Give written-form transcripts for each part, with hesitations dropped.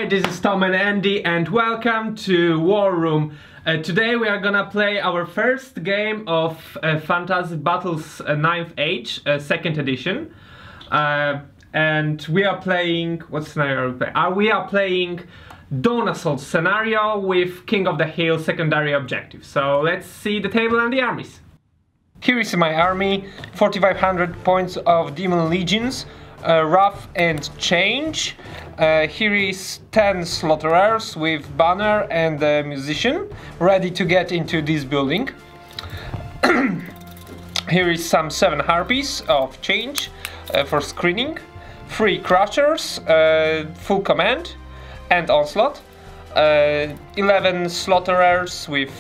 this is Tom and Andy and welcome to War Room. Today we are gonna play our first game of Fantasy Battles 9th Age, 2nd edition. And we are playing... what scenario are we playing? We are playing Dawn Assault scenario with King of the Hill secondary objective. So let's see the table and the armies. Here is my army, 4500 points of Daemon Legions, Rough and Change. Here is 10 Slaughterers with Banner and a Musician, ready to get into this building. Here is some 7 Harpies of Change for screening, 3 Crushers, full command and Onslaught, 11 Slaughterers with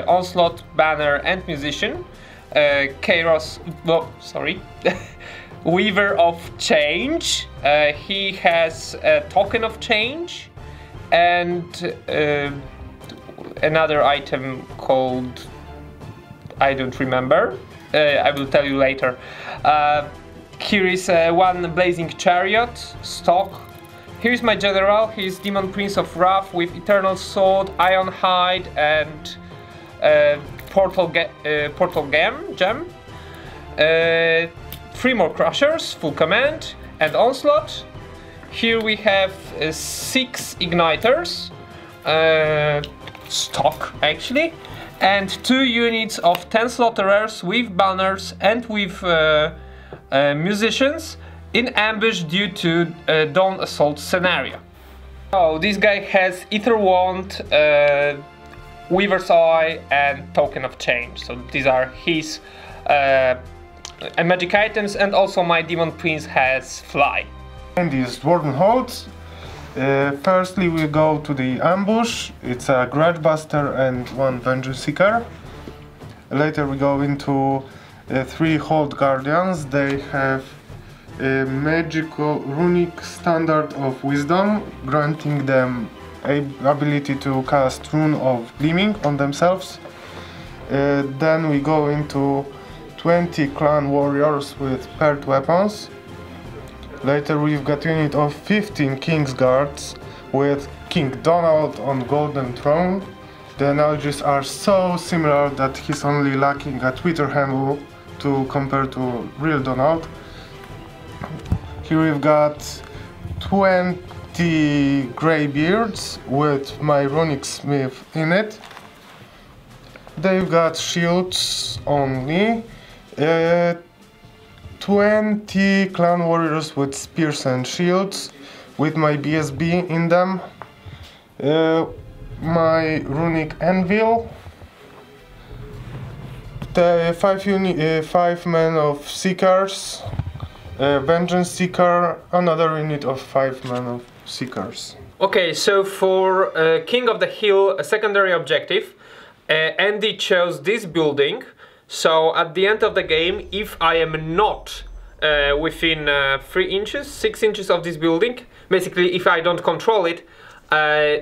Onslaught, Banner and Musician, Weaver of Change. He has a Token of Change and another item called... I don't remember. I will tell you later. Here is one Blazing Chariot, stock. Here's my general. He's Demon Prince of Wrath with Eternal Sword, Iron Hide and Portal Gem. 3 more Crushers, full command and Onslaught. Here we have 6 Igniters, stock actually, and 2 units of 10 Slaughterers with Banners and with Musicians in ambush due to Dawn Assault scenario. Oh, this guy has Ether Wand, Weaver's Eye and Token of Change, so these are his magic items, and also my Demon Prince has Fly. And these Dwarven Holds. Firstly we go to the ambush. It's a Grudge Buster and 1 Vengeance Seeker. Later we go into 3 Hold Guardians. They have a magical runic standard of wisdom, granting them ability to cast Rune of Gleaming on themselves. Then we go into 20 clan warriors with paired weapons. Later we've got unit of 15 King's Guards with King Donald on Golden Throne. The analogies are so similar that he's only lacking a Twitter handle to compare to real Donald. Here we've got 20 Greybeards with my Runic Smith in it. They've got shields only. 20 clan warriors with spears and shields with my BSB in them. My runic anvil. The 5 men of seekers. Vengeance Seeker, another unit of 5 men of seekers. Okay, so for King of the Hill, a secondary objective, Andy chose this building. So at the end of the game, if I am not within 3 inches, 6 inches of this building, basically if I don't control it,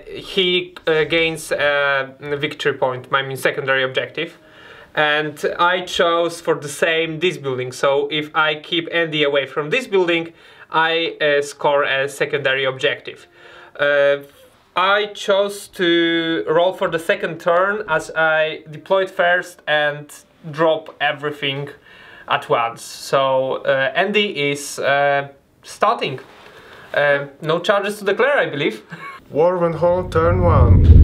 he gains a victory point, I mean secondary objective. And I chose for the same this building, so if I keep Andy away from this building, I score a secondary objective. I chose to roll for the second turn as I deployed first and drop everything at once. So Andy is starting. No charges to declare, I believe. Dwarven Hold, turn 1.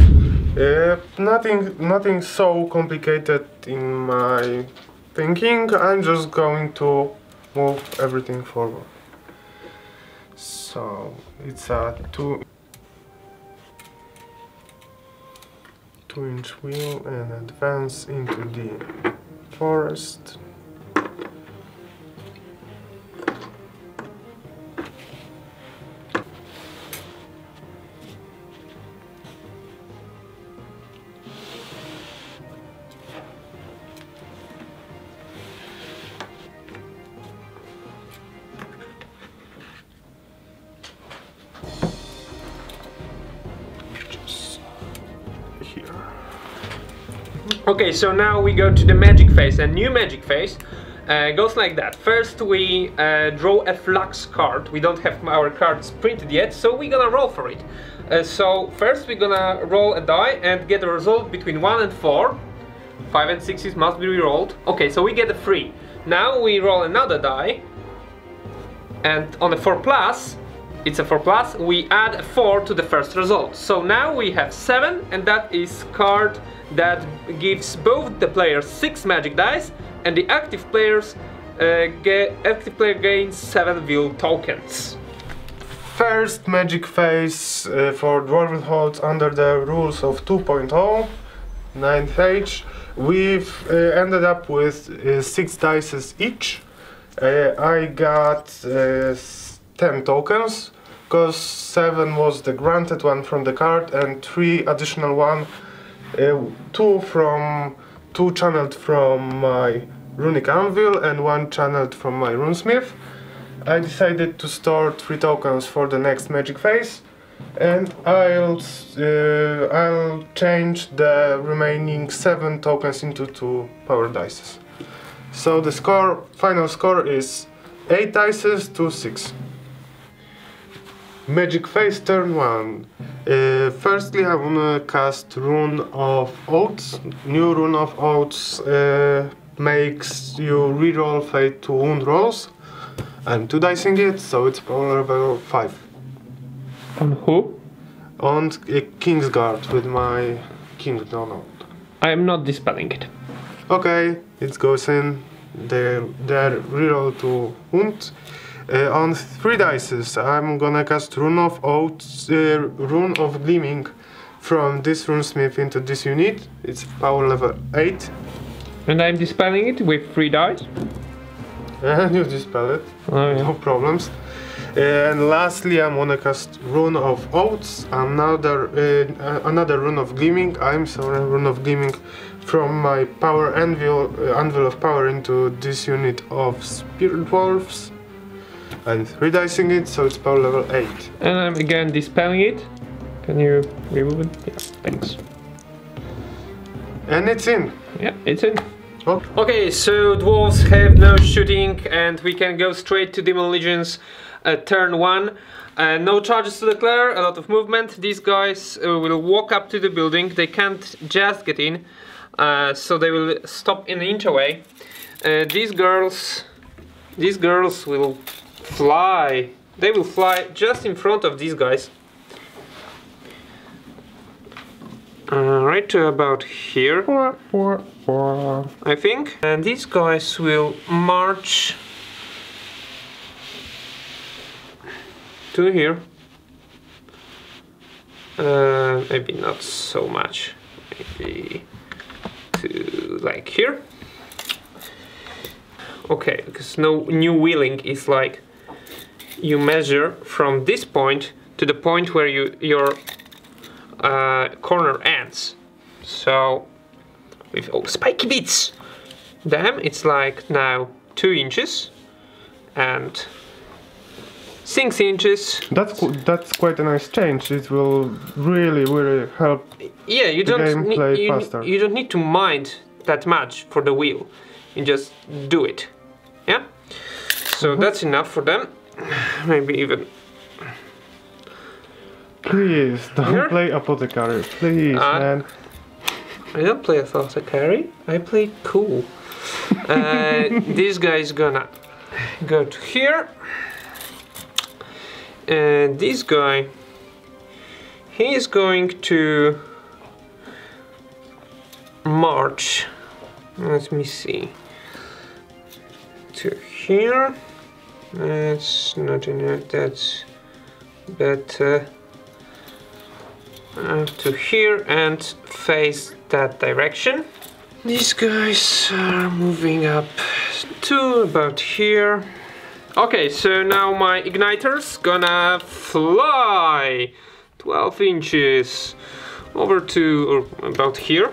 Nothing so complicated in my thinking. I'm just going to move everything forward. So it's a 2-inch wheel and advance into the forest. Okay, so now we go to the magic phase, and new magic phase goes like that. First we draw a flux card. We don't have our cards printed yet, so we're gonna roll for it. So first we're gonna roll a die and get a result between 1 and 4. 5 and 6 must be re-rolled. Okay, so we get a 3. Now we roll another die, and on a 4 plus, it's a 4 plus, we add a 4 to the first result. So now we have 7, and that is card that gives both the players 6 magic dice, and the active player gains 7 will tokens. First magic phase for Dwarven Holds under the rules of 2.0, 9th age. We've ended up with 6 dice each. I got 10 tokens, because 7 was the granted one from the card and 3 additional one, 2 channeled from my runic anvil and 1 channeled from my runesmith. I decided to store 3 tokens for the next magic phase, and I'll change the remaining 7 tokens into 2 power dice. So the final score is 8 dice to 6. Magic phase turn 1. Firstly, I wanna cast Rune of Oaths. New Rune of Oaths makes you reroll Fate to wound rolls. I'm 2 dicing it, so it's power level 5. On who? On Kingsguard with my King Donald. I am not dispelling it. Okay, it goes in. They're reroll to wound. On 3 dice, I'm gonna cast Rune of Oaths, Rune of Gleaming from this runesmith into this unit. It's power level 8. And I'm dispelling it with 3 dice. And you dispel it. Oh, yeah. No problems. And lastly, I'm gonna cast Rune of Oaths, another Rune of Gleaming. Rune of Gleaming from my power anvil of power into this unit of Spirit Dwarfs. And 3 dicing it, so it's power level 8. And I'm again dispelling it. Can you remove it? Yeah, thanks. And it's in. Yeah, it's in. Oh. Okay, so dwarves have no shooting, and we can go straight to Daemon Legions turn 1. No charges to declare, a lot of movement. These guys will walk up to the building. They can't just get in, so they will stop an inch away. These girls will fly. They will fly just in front of these guys. Right to about here, I think. And these guys will march to here. Maybe not so much. Maybe to like here. Okay, because no new wheeling is like you measure from this point to the point where your corner ends. So with spiky bits, them it's like now 2 inches and 6 inches. That's quite a nice change. It will really help. Yeah, you don't need to mind that much for the wheel. You just do it. Yeah. So that's enough for them. Maybe even. Please don't play apothecary, please, man. I don't play apothecary. I play cool. This guy is gonna go to here, and this guy, he is going to march. Let me see. To here. That's not enough. That's better. To here and face that direction. These guys are moving up to about here. Okay, so now my igniter's gonna fly 12 inches over to about here.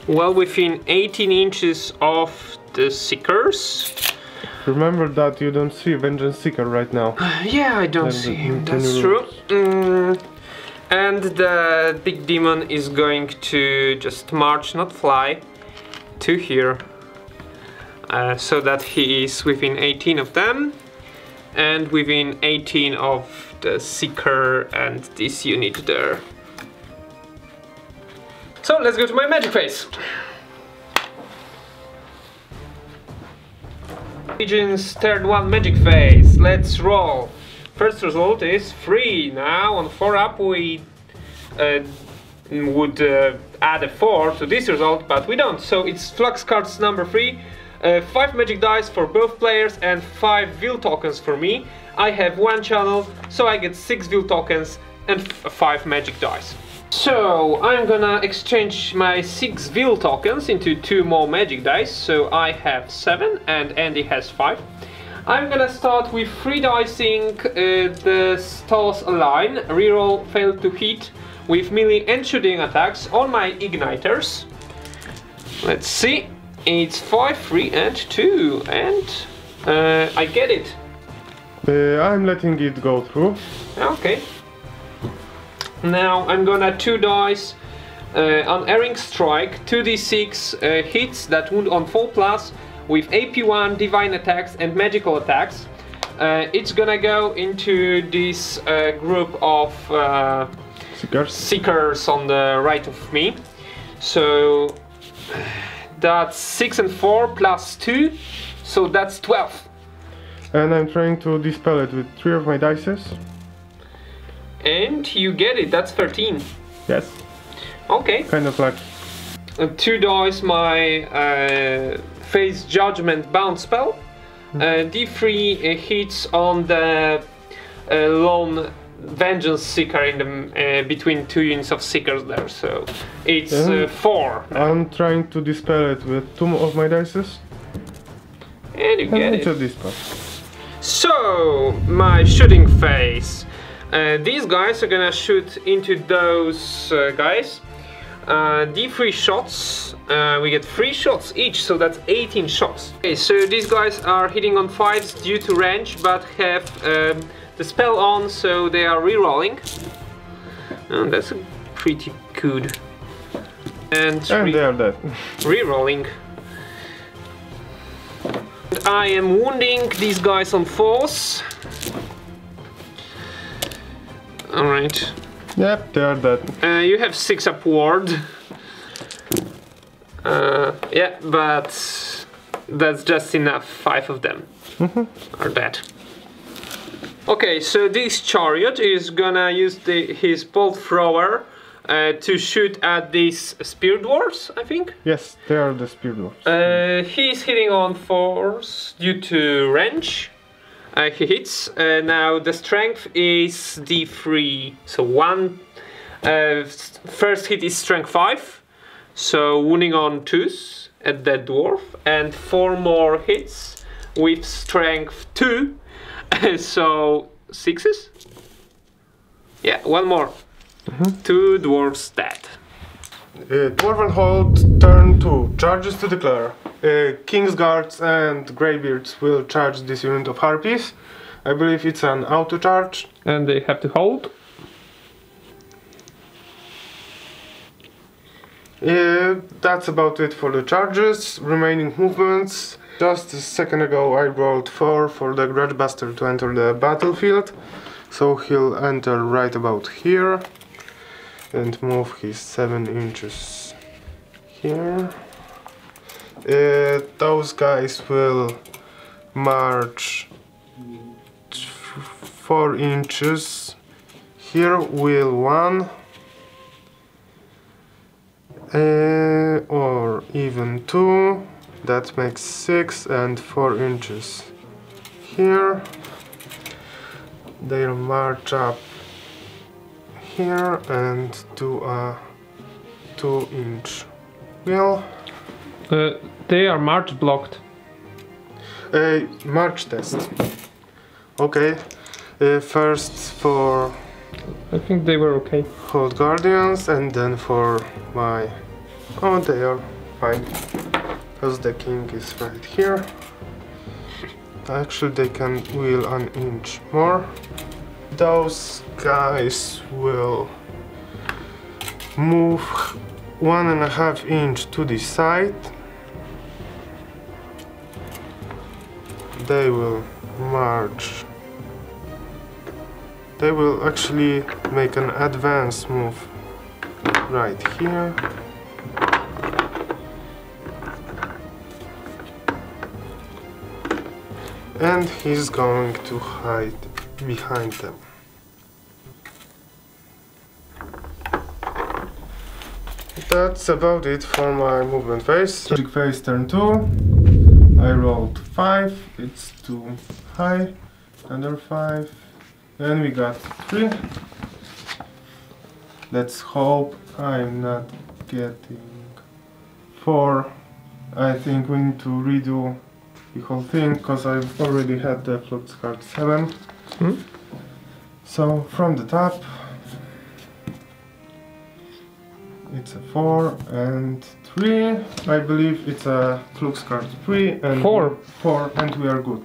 Well within 18 inches of the Seekers. Remember that you don't see Vengeance Seeker right now. Yeah, I don't see him, that's true. And the big demon is going to just march, not fly, to here. So that he is within 18 of them and within 18 of the Seeker and this unit there. So let's go to my magic phase. Legions turn 1 magic phase. Let's roll. First result is 3. Now on 4 up we would add a 4 to this result, but we don't. So it's flux cards number 3. 5 magic dice for both players and 5 will tokens for me. I have 1 channel, so I get 6 will tokens and 5 magic dice. So I'm gonna exchange my 6 will tokens into 2 more magic dice, so I have 7 and Andy has 5. I'm gonna start with 3 dicing the stars align, reroll failed to hit with melee and shooting attacks on my igniters. Let's see, it's 5, 3 and 2 and I get it. I'm letting it go through. Okay. Now I'm gonna 2 dice unerring strike, 2d6 hits that wound on 4+ with AP1, divine attacks and magical attacks. It's gonna go into this group of seekers on the right of me. So that's 6 and 4 plus 2, so that's 12. And I'm trying to dispel it with 3 of my dices. And you get it, that's 13. Yes. Okay. Kind of like 2 dice my phase judgment bounce spell. D3 hits on the lone vengeance seeker in the between 2 units of seekers there, so it's 4. I'm trying to dispel it with 2 of my dices. And you get it's a it. dispel. So my shooting phase. These guys are gonna shoot into those guys. D3 shots, we get 3 shots each, so that's 18 shots. Okay, so these guys are hitting on 5s due to range, but have the spell on, so they are re-rolling. And that's pretty good. And they are dead. Re-rolling. I am wounding these guys on 4s. Alright. Yep, they are dead. You have 6 upward. Yeah, but that's just enough. 5 of them are dead. Okay, so this chariot is gonna use his bolt thrower to shoot at these spear dwarfs, I think. Yes, they are the spear dwarfs. He's hitting on 4s due to range. He hits. Now the strength is D3, so 1. First hit is strength 5, so wounding on 2s at that dwarf, and 4 more hits with strength 2, so 6s. Yeah, 1 more. 2 dwarfs dead. Dwarven Holds turn 2. Charges to declare. King's Guards and Greybeards will charge this unit of harpies. I believe it's an auto charge. And they have to hold. That's about it for the charges. Remaining movements. Just a second ago I rolled 4 for the Grudgebuster to enter the battlefield. So he'll enter right about here and move his 7 inches here. Those guys will march 4 inches. Here will 1 or even 2. That makes 6 and 4 inches. Here they'll march up here and do a 2-inch wheel. They are march blocked. March test. Okay. First for I think they were okay. Hold Guardians, and then for my... Oh, they are fine. Because the king is right here. Actually, they can wheel an inch more. Those guys will move 1.5 inch to the side. They will march they will actually make an advance move right here. And he's going to hide behind them. That's about it for my movement phase. Magic phase turn 2. I rolled 5, it's too high. Another 5. And we got 3. Let's hope I'm not getting 4. I think we need to redo the whole thing because I've already had the flux card 7. So from the top, it's a 4 and 3. I believe it's a flux card 3 and 4, and we are good.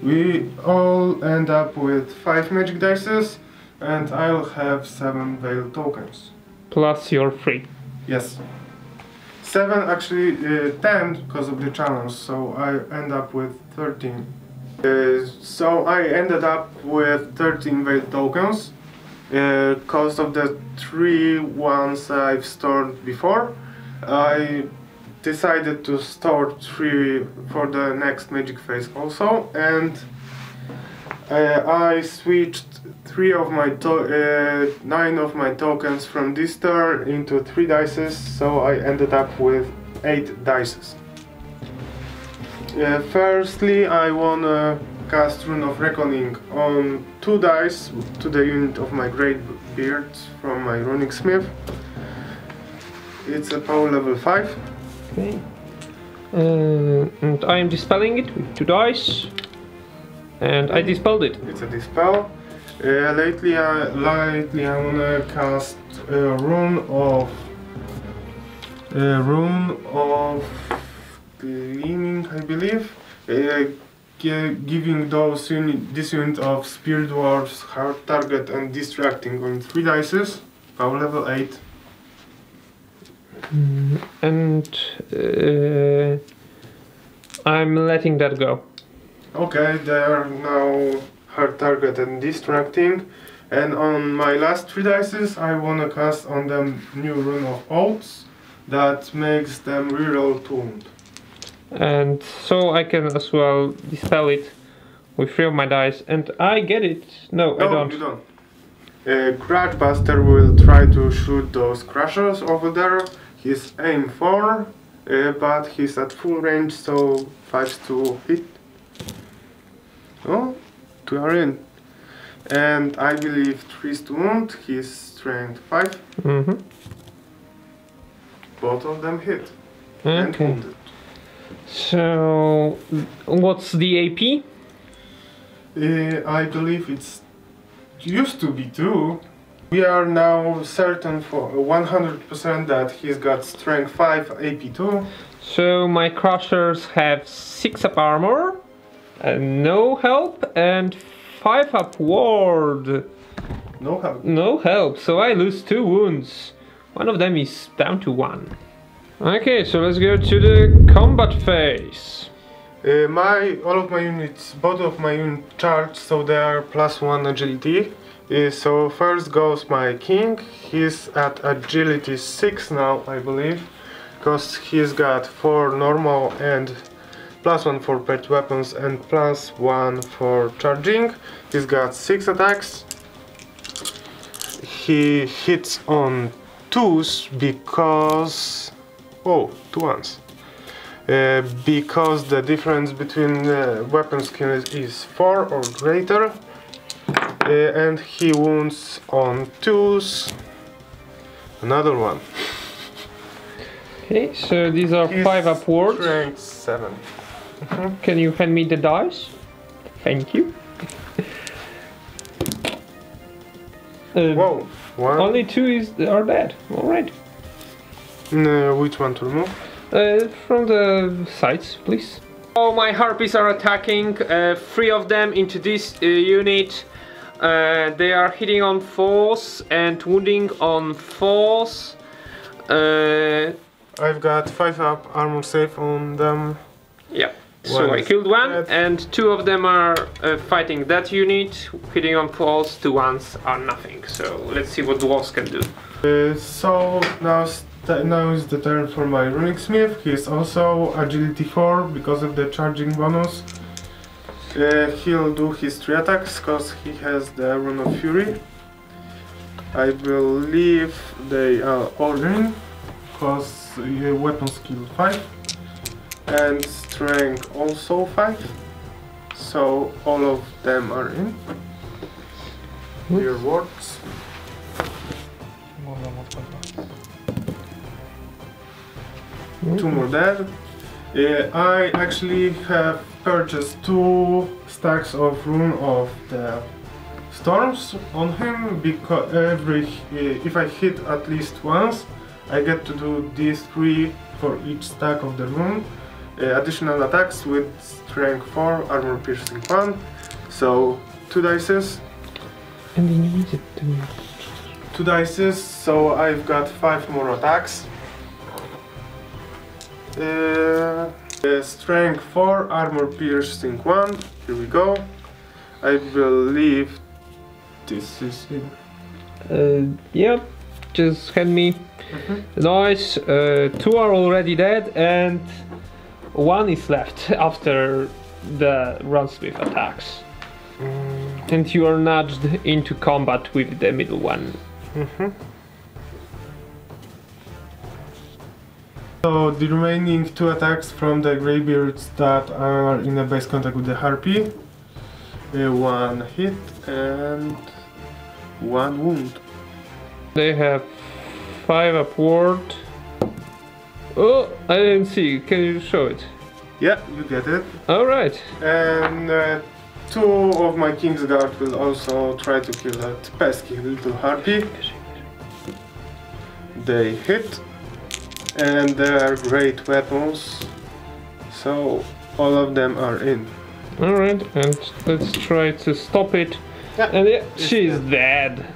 We all end up with 5 magic dices, and I'll have 7 veil tokens. Plus your 3. Yes. 7 actually 10 because of the challenge, so I end up with 13. So I ended up with 13 veil tokens because of the 3 ones I've stored before. I decided to store 3 for the next magic phase also, and I switched 9 of my tokens from this turn into 3 dices, so I ended up with 8 dices. Firstly, I wanna cast Rune of Reckoning on 2 dice to the unit of my Great Beard from my Runic Smith. It's a power level 5. Okay. And I am dispelling it with 2 dice. And I dispelled it. It's a dispel. Lately I wanna cast a rune of gleaming, I believe, giving this unit of Spirit Dwarfs hard target and distracting on 3 dices, power level 8. And I'm letting that go. Okay, they are now hard target and distracting, and on my last 3 dices I wanna cast on them new Rune of Holds that makes them reroll 2 wound. And so I can as well dispel it with 3 of my dice, and I get it. No, I don't. You don't. Crashbuster will try to shoot those crushers over there. He's aim 4, but he's at full range, so 5 to hit. Oh, 2 are in. And I believe 3 to wound, he's strength 5. Both of them hit. And wounded. So, what's the AP? I believe it's used to be 2. We are now certain for 100% that he's got strength 5, AP 2. So my crushers have 6 up armor, no help, and 5 up ward. No help. No help, so I lose 2 wounds. One of them is down to 1. Okay, so let's go to the combat phase. All of my units, both of my units charged, so they are +1 agility. So first goes my king. He's at agility 6 now, I believe, because he's got 4 normal and +1 for pet weapons and +1 for charging. He's got 6 attacks. He hits on 2s because... oh, 2 ones. Because the difference between weapon skills is 4 or greater. And he wounds on 2s. Another one. Okay, so these are 5 upwards. Strength 7. Can you hand me the dice? Thank you. Whoa, one. Only 2 are dead. Alright. Which one to remove? From the sides, please. Oh, my harpies are attacking. 3 of them into this unit. They are hitting on 4s and wounding on 4s. I've got 5 up armor save on them. Yeah. So I killed one, and 2 of them are fighting that unit, hitting on falls, 2 ones are nothing. So let's see what dwarves can do. So now is the turn for my runic smith. He is also agility 4 because of the charging bonus. He'll do his 3 attacks because he has the rune of fury. I believe they are all in because weapon skill 5 and strength also 5. So all of them are in. Your words. 2 more dead. I actually have purchased 2 stacks of rune of the storms on him because if I hit at least once, I get to do these 3 for each stack of the rune. Additional attacks with strength 4, armor piercing 1. So 2 dices. And then you use it to 2 dices, so I've got 5 more attacks. Strength 4, armor piercing 1. Here we go. I believe this is it. Yep, just hand me. Nice. 2 are already dead, and 1 is left after the runsmith attacks. And you are nudged into combat with the middle one. So the remaining 2 attacks from the greybeards that are in a base contact with the harpy. 1 hit and 1 wound. They have 5 upward. Oh, I didn't see. Can you show it? Yeah, you get it. Alright. And 2 of my Kingsguard will also try to kill that pesky little harpy. They hit. And they are great weapons. So all of them are in. Alright, and let's try to stop it. Yeah, and yeah, she's dead.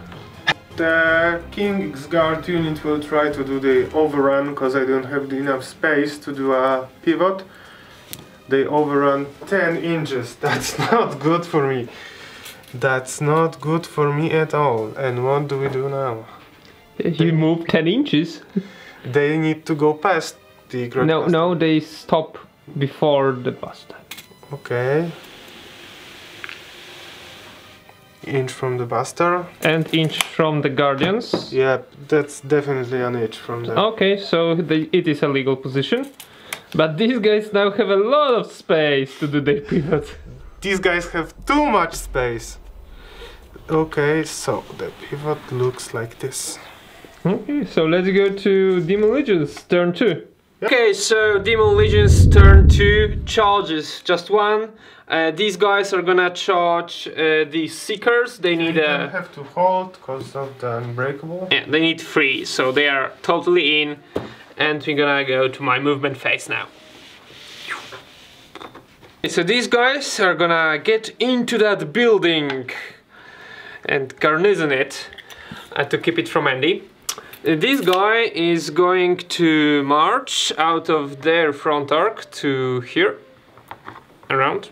The Kingsguard unit will try to do the overrun because I don't have enough space to do a pivot. They overrun 10 inches. That's not good for me. That's not good for me at all. And what do we do now? You move 10 inches. They need to go past the Great Bastard. No, they stop before the bastard. Okay. Inch from the bastard. And inch from the guardians. Yeah, that's definitely an inch from them. Okay, so it is a legal position. But these guys now have a lot of space to do their pivot. These guys have too much space. Okay, so the pivot looks like this. Okay, so let's go to Daemon Legions, turn 2. Okay, so Daemon Legions turn 2, charges, just 1. These guys are gonna charge the Seekers. They need a... have to hold because of the Unbreakable. Yeah, they need 3, so they are totally in. And we're gonna go to my movement phase now. So these guys are gonna get into that building and garrison it to keep it from Andy. This guy is going to march out of their front arc to here, around,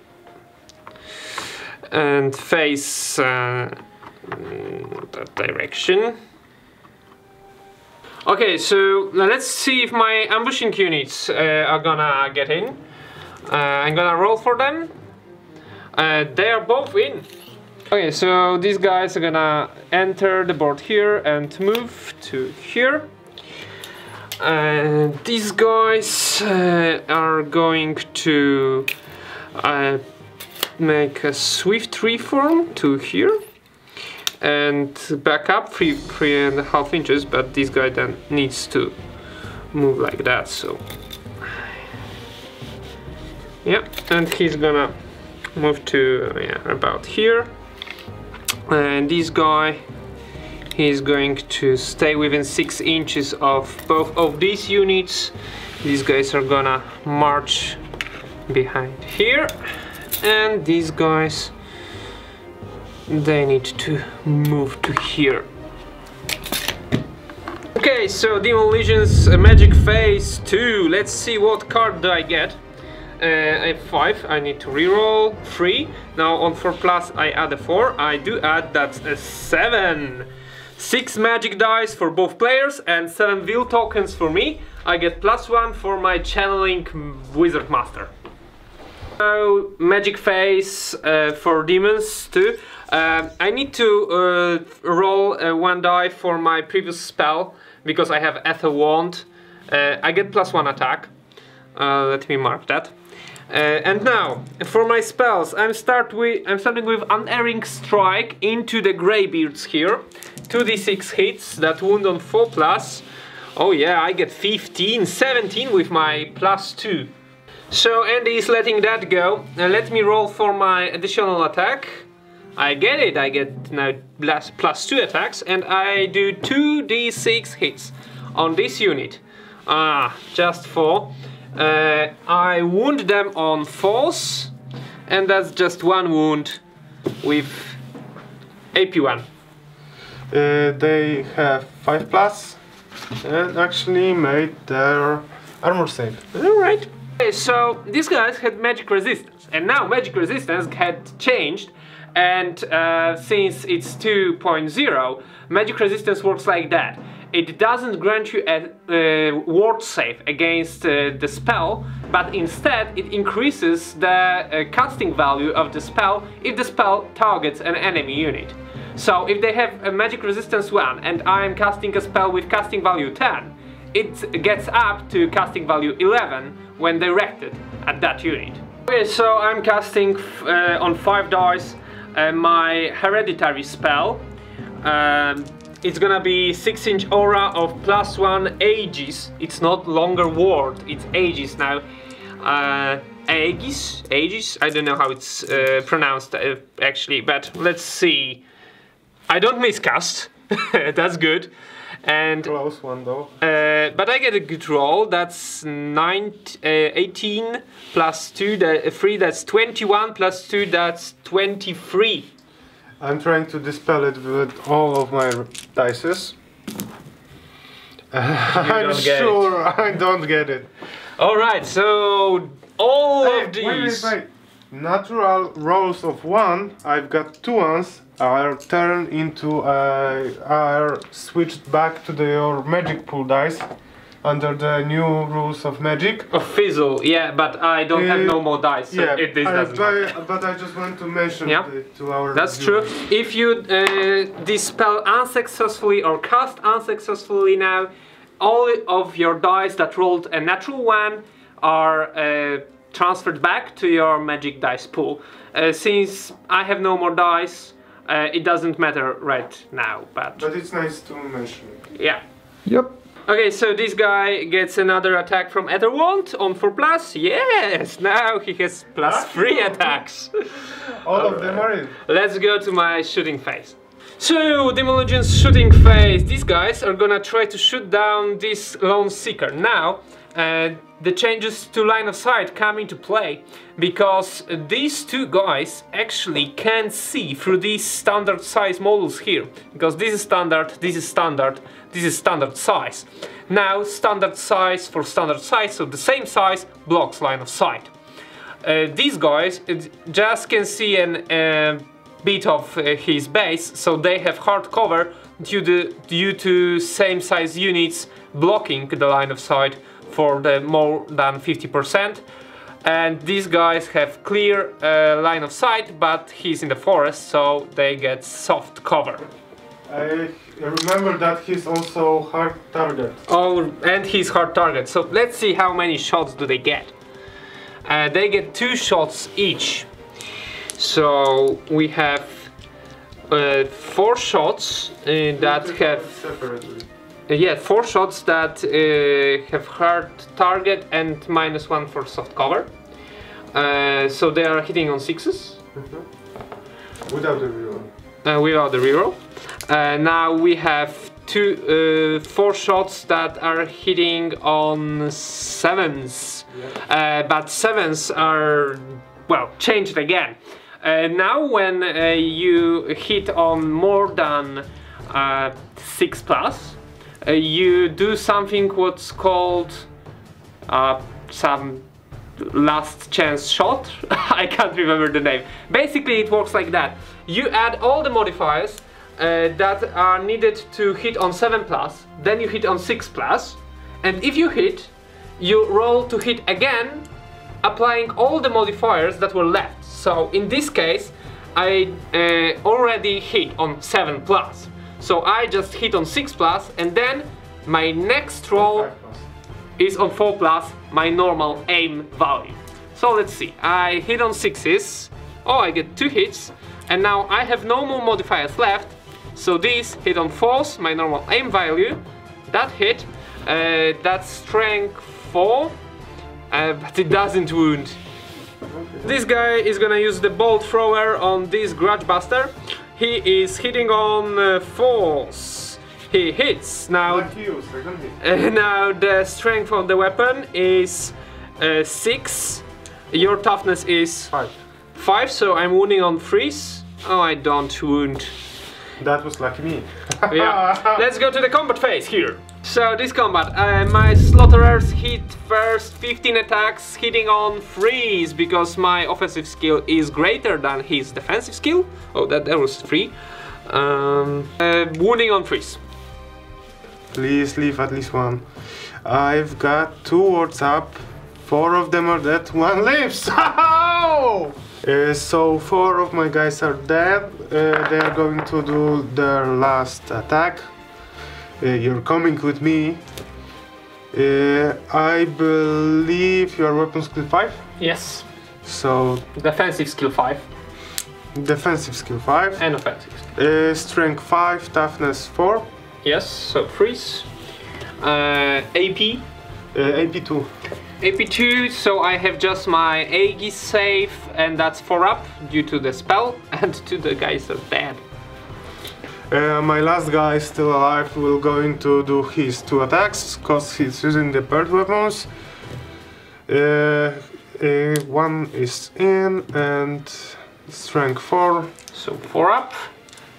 and face that direction. Okay, so let's see if my ambushing units are gonna get in. I'm gonna roll for them. They are both in. Okay, so these guys are gonna enter the board here and move to here. And these guys are going to make a swift reform to here and back up 3.5 inches, but this guy then needs to move like that, so yeah, and he's gonna move to about here. And this guy, he's going to stay within 6 inches of both of these units. These guys are gonna march behind here, and these guys, they need to move to here. Okay, so Daemon Legions Magic Phase 2. Let's see what card do I get. I have 5, I need to reroll 3. Now on 4 plus I add a 4, I do add, that's a 7. 6 magic dice for both players and 7 will tokens for me. I get +1 for my channeling wizard master. So magic phase for demons too. I need to roll 1 die for my previous spell because I have Ether Wand. I get +1 attack. Let me mark that. And now for my spells, I'm starting with Unerring Strike into the Greybeards here. 2d6 hits that wound on 4 plus. Oh yeah, I get 15, 17 with my +2. So Andy is letting that go. Let me roll for my additional attack. I get it, I get now +2 attacks and I do 2d6 hits on this unit. Just 4. I wound them on 4s and that's just 1 wound with AP1. They have 5 plus and actually made their armor save. Alright. Okay, so these guys had magic resistance and now magic resistance had changed, and since it's 2.0, magic resistance works like that. It doesn't grant you a ward save against the spell, but instead it increases the casting value of the spell if the spell targets an enemy unit. So if they have a magic resistance 1 and I'm casting a spell with casting value 10, it gets up to casting value 11 when directed at that unit. Okay, so I'm casting on 5 dice my hereditary spell. It's gonna be 6-inch aura of +1 Aegis. It's not longer ward, it's Aegis now. Aegis? I don't know how it's pronounced actually, but let's see. I don't miscast, that's good. And close one though. But I get a good roll. That's 18 plus 2, 3, that's 21 plus 2, that's 23. I'm trying to dispel it with all of my dices. I'm sure I don't get it. Alright, so all of these... Wait. Natural rolls of 1, I've got 2 ones, are turned into, are switched back to your magic pool dice under the new rules of magic. Of Fizzle, yeah, but I don't have no more dice, so yeah, this doesn't matter. But I just want to mention it to our That's true. If you dispel unsuccessfully or cast unsuccessfully now, all of your dice that rolled a natural 1 are transferred back to your magic dice pool. Since I have no more dice, it doesn't matter right now, but it's nice to mention it. Yeah. Yep. Okay, so this guy gets another attack from Ether Wand on 4 plus. Yes, now he has +3 attacks. All of them are in. Let's go to my shooting phase. So, Daemon Legions shooting phase. These guys are gonna try to shoot down this Lone Seeker. Now, the changes to line of sight come into play because these 2 guys actually can see through these standard size models here, because this is standard, this is standard, this is standard size. Now standard size for standard size, so the same size blocks line of sight. These guys just can see a bit of his base, so they have hard cover due to same size units blocking the line of sight for the more than 50%, and these guys have clear line of sight, but he's in the forest, so they get soft cover. I remember that he's also hard target. Oh, and he's hard target. So let's see how many shots do they get. They get 2 shots each. So we have 4 shots that have... Separately. Yeah, 4 shots that have hard target and -1 for soft cover. So they are hitting on 6s. Without the reroll. Without the reroll. Now we have 4 shots that are hitting on 7s. Yeah. But 7s are, well, changed again. Now when you hit on more than 6 plus, you do something what's called some last chance shot. I can't remember the name. Basically it works like that. You add all the modifiers that are needed to hit on 7+, then you hit on 6+, and if you hit, you roll to hit again, applying all the modifiers that were left. So in this case, I already hit on 7+. So I just hit on 6+, and then my next roll is on 4+, my normal aim value. So let's see, I hit on 6s, oh, I get 2 hits, and now I have no more modifiers left. So this hit on 4s, my normal aim value, that hit, that's strength 4, but it doesn't wound. This guy is gonna use the bolt thrower on this grudge buster. He is hitting on 4s. He hits. Now, now the strength of the weapon is 6. Your toughness is 5, so I'm wounding on 3s. Oh, I don't wound. That was lucky me. Yeah. Let's go to the combat phase here. So this combat, my slaughterers hit first 15 attacks, hitting on 3s because my offensive skill is greater than his defensive skill. Oh, that was 3. Wounding on 3s. Please leave at least one. I've got 2 wards up. 4 of them are dead, 1 lives. So 4 of my guys are dead. They are going to do their last attack. You're coming with me. I believe your weapon skill 5? Yes. So defensive skill 5. Defensive skill 5. And offensive skill. Strength 5, toughness 4. Yes, so freeze. AP. AP 2. AP 2, so I have just my Aegis save, and that's 4 up due to the spell, and 2 the guys are dead. My last guy still alive will going to do his 2 attacks, cause he's using the paired weapons. 1 is in and strength 4. So 4 up,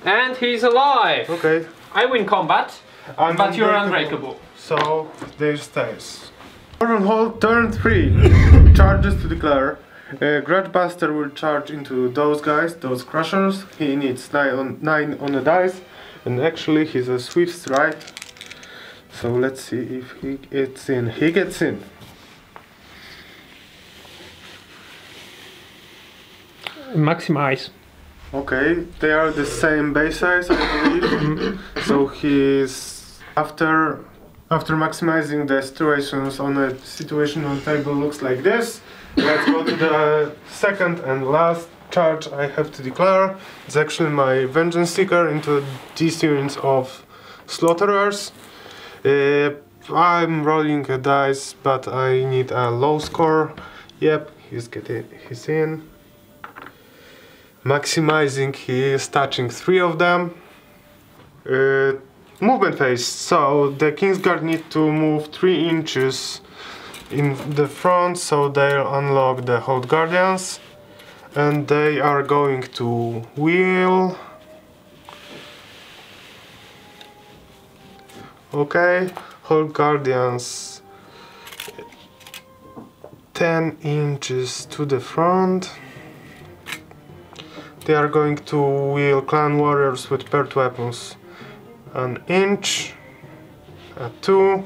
and he's alive. Okay. I win combat, but you're unbreakable. So there stays. Dwarven Hold turn 3. Charges to declare. Grudge Buster will charge into those guys, those crushers. He needs 9 on the dice, and actually he's a swift strike. So let's see if he gets in. He gets in. Maximize. Okay, they are the same base size, I believe. So he's after maximizing the situations on a situational table looks like this. Let's go to the second and last charge I have to declare. It's actually my Vengeance Seeker into these units of Slaughterers. I'm rolling a dice, but I need a low score. Yep, he's in. Maximizing, he is touching 3 of them. Movement phase, so the Kingsguard need to move 3 inches in the front, so they'll unlock the Hold Guardians, and they are going to wheel. Okay, Hold Guardians 10 inches to the front. They are going to wheel Clan Warriors with paired weapons. 1 inch, 2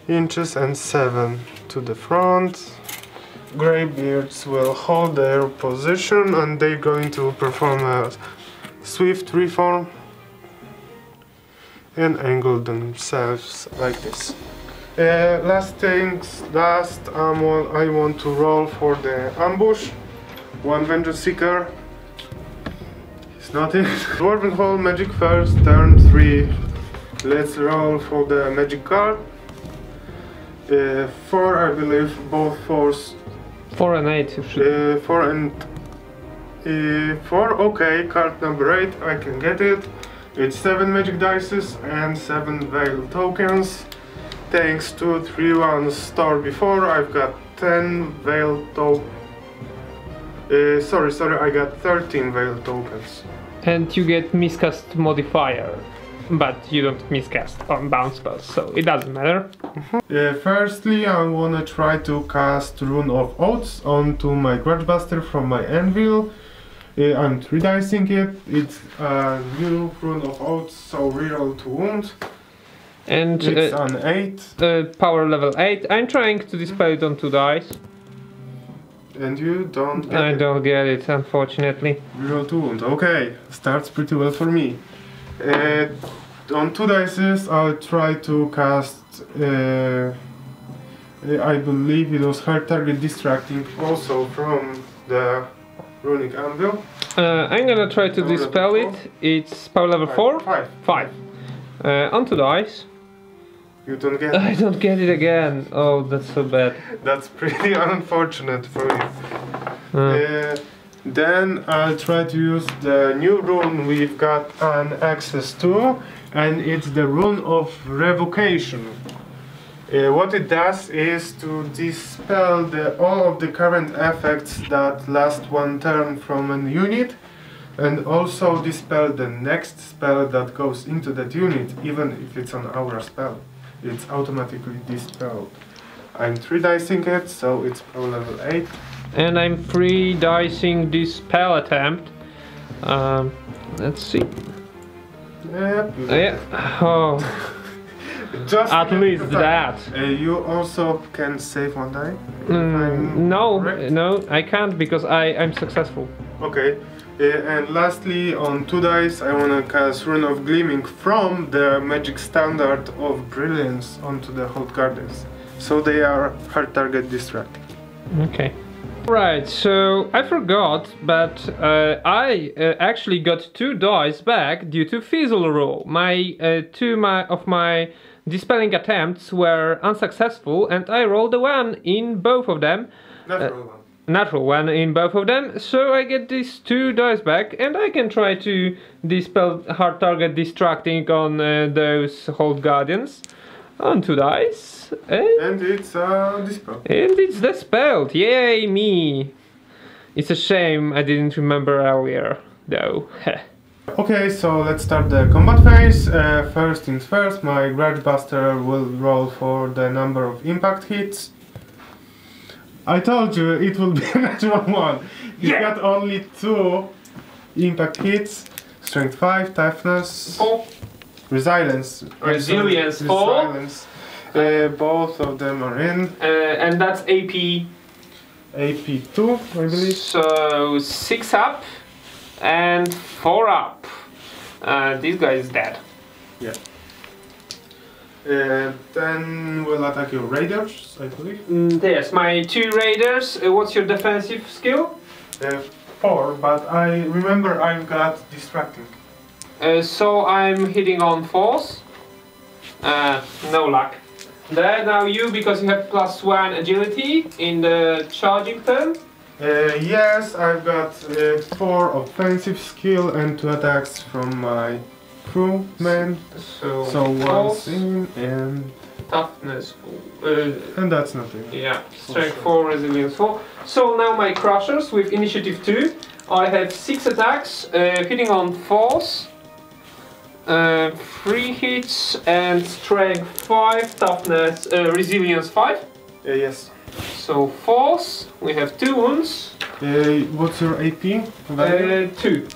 inches and 7 to the front. Greybeards will hold their position and they're going to perform a swift reform and angle themselves like this. I want to roll for the ambush. 1 Vengeance Seeker. Not it. Dwarven Hold magic first, turn 3. Let's roll for the magic card. 4, I believe, both 4s. 4 and 8. You should. 4 and 4. Okay, card number 8. I can get it. It's 7 magic dices and 7 veil tokens. Thanks to 3-1 store before, I've got 10 veil tokens. Sorry, I got 13 veil tokens. And you get miscast modifier. but you don't miscast on bounce spells, so it doesn't matter. Firstly, I wanna try to cast Rune of Oaths onto my Grudgebuster from my anvil. I'm 3-dicing it. It's a new Rune of Oaths, so reroll to wound. And it's an 8. Power level 8. I'm trying to dispel it on 2 dice. And you don't get it. I don't get it, unfortunately. Reroll to wound. Okay, starts pretty well for me. On 2 dices, I'll try to cast. I believe it was hard target distracting, also from the runic anvil. I'm gonna try to dispel it. It's power level 4? 5. On 2 dice. You don't get it. I don't get it again. Oh, that's so bad. That's pretty unfortunate for you. Then I'll try to use the new rune we've got an access to, and it's the Rune of Revocation. What it does is to dispel all of the current effects that last 1 turn from an unit, and also dispel the next spell that goes into that unit, even if it's an aura spell. It's automatically dispelled. I'm 3-dicing it, so it's power level 8. And I'm 3-dicing this spell attempt. Let's see. Yep. Yeah. Oh. Just at least that. You also can save 1 die. No, I can't because I'm successful. Okay. And lastly, on 2 dice, I wanna cast Rune of Gleaming from the magic standard of Brilliance onto the Hold Guardians. So they are hard target distracting. Okay. Right, so I forgot, but I actually got 2 dice back due to Fizzle roll. Two of my dispelling attempts were unsuccessful, and I rolled a 1 in both of them. Natural 1 in both of them, so I get these 2 dice back, and I can try to dispel hard target distracting on those Hold Guardians on 2 dice. And it's dispelled. And it's dispelled, yay me! It's a shame I didn't remember earlier, though. Okay, so let's start the combat phase. First things first, my Grudgebuster will roll for the number of impact hits. I told you it will be a natural 1. He's got only 2 impact hits. Strength 5, toughness 4. Resilience 4. Resilience. Both of them are in. And that's AP. AP 2, I believe. So 6 up and 4 up. This guy is dead. Yeah. Then we'll attack your raiders, I believe. Yes, my 2 raiders. What's your defensive skill? 4, but I remember I've got distracting. So I'm hitting on 4s. No luck. There, now you, because you have +1 agility in the charging turn. Yes, I've got 4 offensive skill and 2 attacks from my crewmen. So 1's in and toughness. And that's nothing. Yeah, strength 4, resilience 4. So now my crushers with initiative 2. I have 6 attacks, hitting on 4s. 3 hits and strength 5, toughness, resilience 5. Yes. So 4s, we have 2 wounds. What's your AP? 2.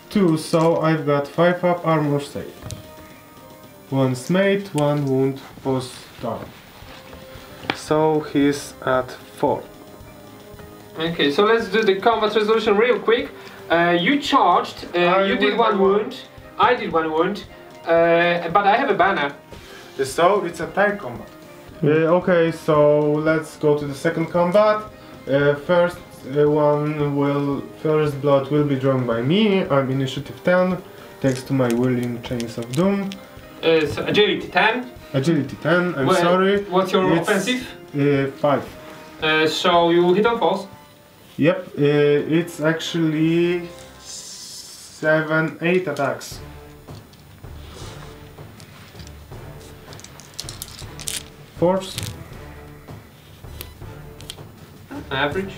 2, so I've got 5 up, armor save. 1 smite, 1 wound, post down. So he's at 4. Okay, so let's do the combat resolution real quick. You charged, you did 1 wound. I did 1 wound, but I have a banner. So it's a tie combat. Okay, so let's go to the second combat. First blood will be drawn by me. I'm initiative 10, thanks to my Whirling Chains of Doom. So agility 10. Agility 10, I'm sorry. What's your offensive? 5. So you hit on 4s? Yep, it's actually 8 attacks. Force. Average.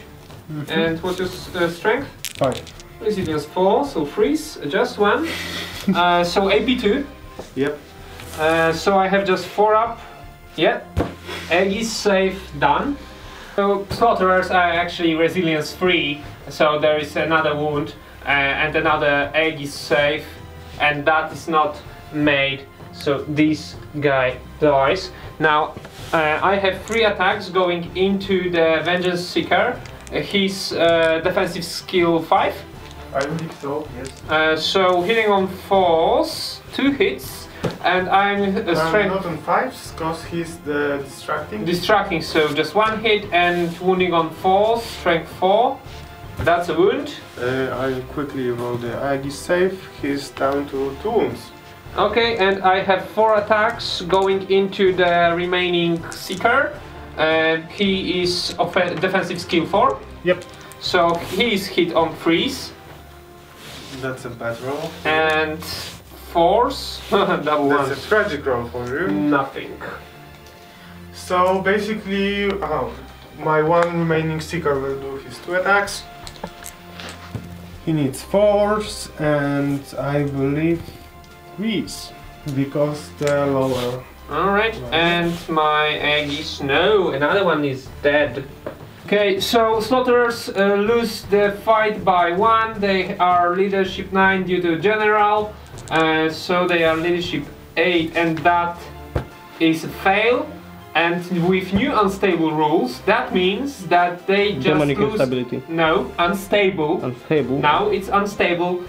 And what's your strength? 5. Resilience 4, so freeze, adjust 1. So AP2. Yep. So I have just 4 up. Yeah. Egg is safe, done. So slaughterers are actually resilience free. So there is another wound and another egg is safe, and that is not made. So this guy dies. Now I have 3 attacks going into the Vengeance Seeker. His defensive skill 5. I believe so, yes. So hitting on 4s, 2 hits, and I'm strength. Not on 5s, because he's the distracting. Distracting, so just 1 hit and wounding on 4s, strength 4. That's a wound. I quickly roll the egg is safe. He's down to 2 wounds. Okay, and I have 4 attacks going into the remaining Seeker. He is of a defensive skill 4. Yep. So he is hit on 3s. That's a bad roll. And 4s. Double That's ones. a tragic roll for you. Nothing. So basically, my 1 remaining Seeker will do his 2 attacks. He needs 4s and I believe 3s, because they're lower. Alright, and my egg is no, another one is dead. Okay, so slaughterers lose the fight by 1. They are leadership 9 due to general, so they are leadership 8, and that is a fail. And with new unstable rules, that means that they just Demonic lose... instability. No, unstable. Unstable. Now it's unstable.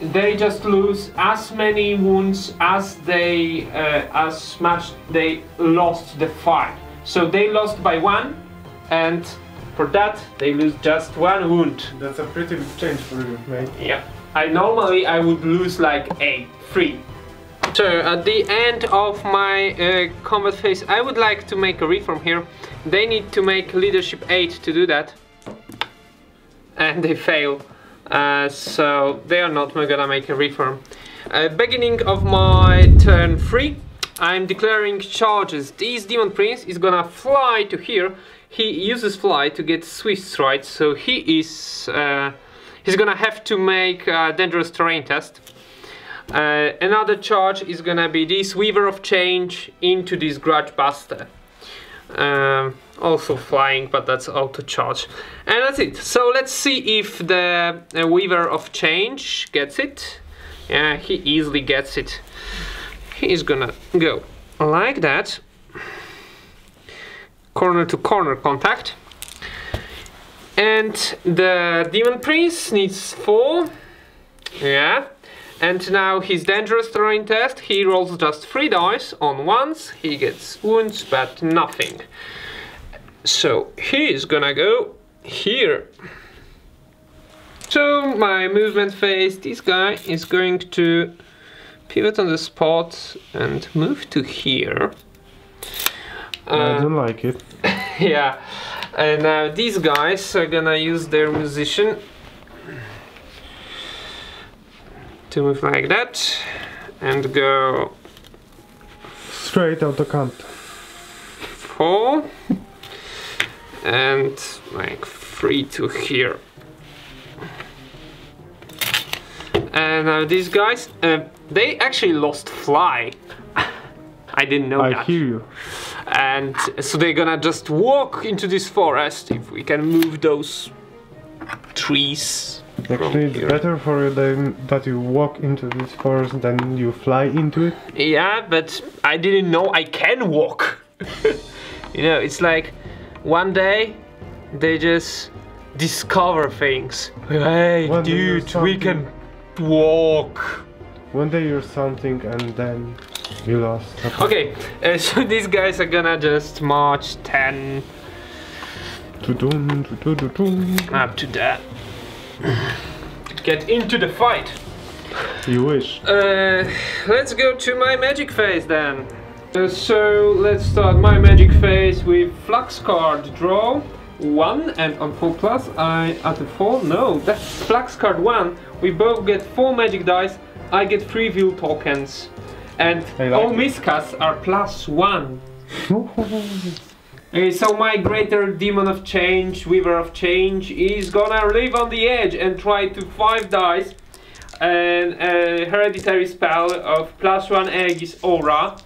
They just lose as many wounds as they as much they lost the fight. So they lost by 1, and for that they lose just 1 wound. That's a pretty big change for you, mate. Yeah. I would lose like 3. So at the end of my combat phase, I would like to make a reform here. They need to make leadership 8 to do that, and they fail. So they are not gonna make a reform. Beginning of my turn 3, I'm declaring charges. This Demon Prince is gonna fly to here. He uses fly to get swift strides, so he's gonna have to make a dangerous terrain test. Another charge is gonna be this Weaver of Change into this Grudge Buster. Also flying, but that's auto charge. And that's it. So let's see if the Weaver of Change gets it. Yeah, he easily gets it. He's gonna go like that. Corner to corner contact. And the Demon Prince needs 4. Yeah. And now his dangerous terrain test, he rolls just 3 dice on 1s, he gets wounds but nothing. So he is gonna go here. So my movement phase, this guy is going to pivot on the spot and move to here. I don't like it. Yeah, and now these guys are gonna use their musician to move like that and go Straight out the count. 4 and like 3 to here. And now these guys, they actually lost fly. I didn't know that. I hear you. And so they're gonna just walk into this forest if we can move those trees. Actually, it's better for you that you walk into this forest than you fly into it. Yeah, but I didn't know I can walk. You know, it's like one day they just discover things. Hey, One day you're dude, we can walk. One day you're something and then you lost. Okay, so these guys are gonna just march 10 up to that. Get into the fight. You wish. Let's go to my magic phase then. So let's start my magic phase with flux card draw 1, and on 4+ I add a 4. No, that's flux card 1. We both get 4 magic dice. I get 3 view tokens, and all miscasts are +1. So my greater Demon of Change, Weaver of Change, is gonna live on the edge and try to 5 dice. a hereditary spell of +1 Aegis Aura,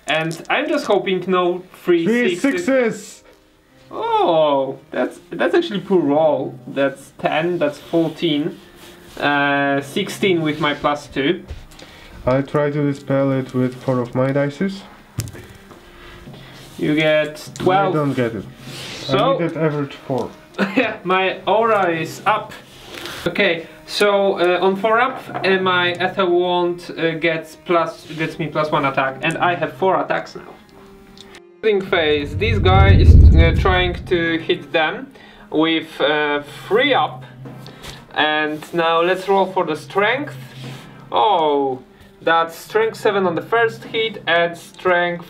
and I'm just hoping no three sixes. Oh, that's actually poor roll. That's 10. That's 14. 16 with my +2. I try to dispel it with 4 of my dices. You get 12. I don't get it. So I needed average 4. yeah, my aura is up. Okay, so on 4 up, my Ether Wand gets me +1 attack, and I have 4 attacks now. Phase. This guy is trying to hit them with 3 up, and now let's roll for the strength. Oh, that's strength 7 on the first hit and strength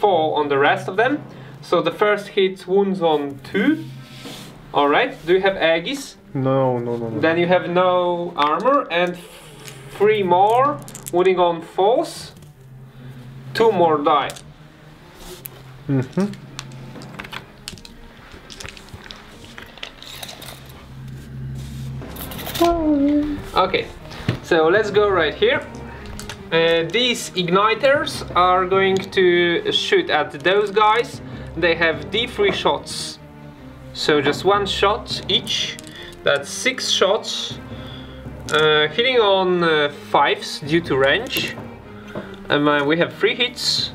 4 on the rest of them. So the first hit wounds on 2. All right. Do you have Aegis? No. Then you have no armor, and 3 more wounding on force. 2 more die. Okay, so let's go right here. These igniters are going to shoot at those guys. They have D3 shots, so just 1 shot each. That's 6 shots, hitting on 5s due to range. And we have 3 hits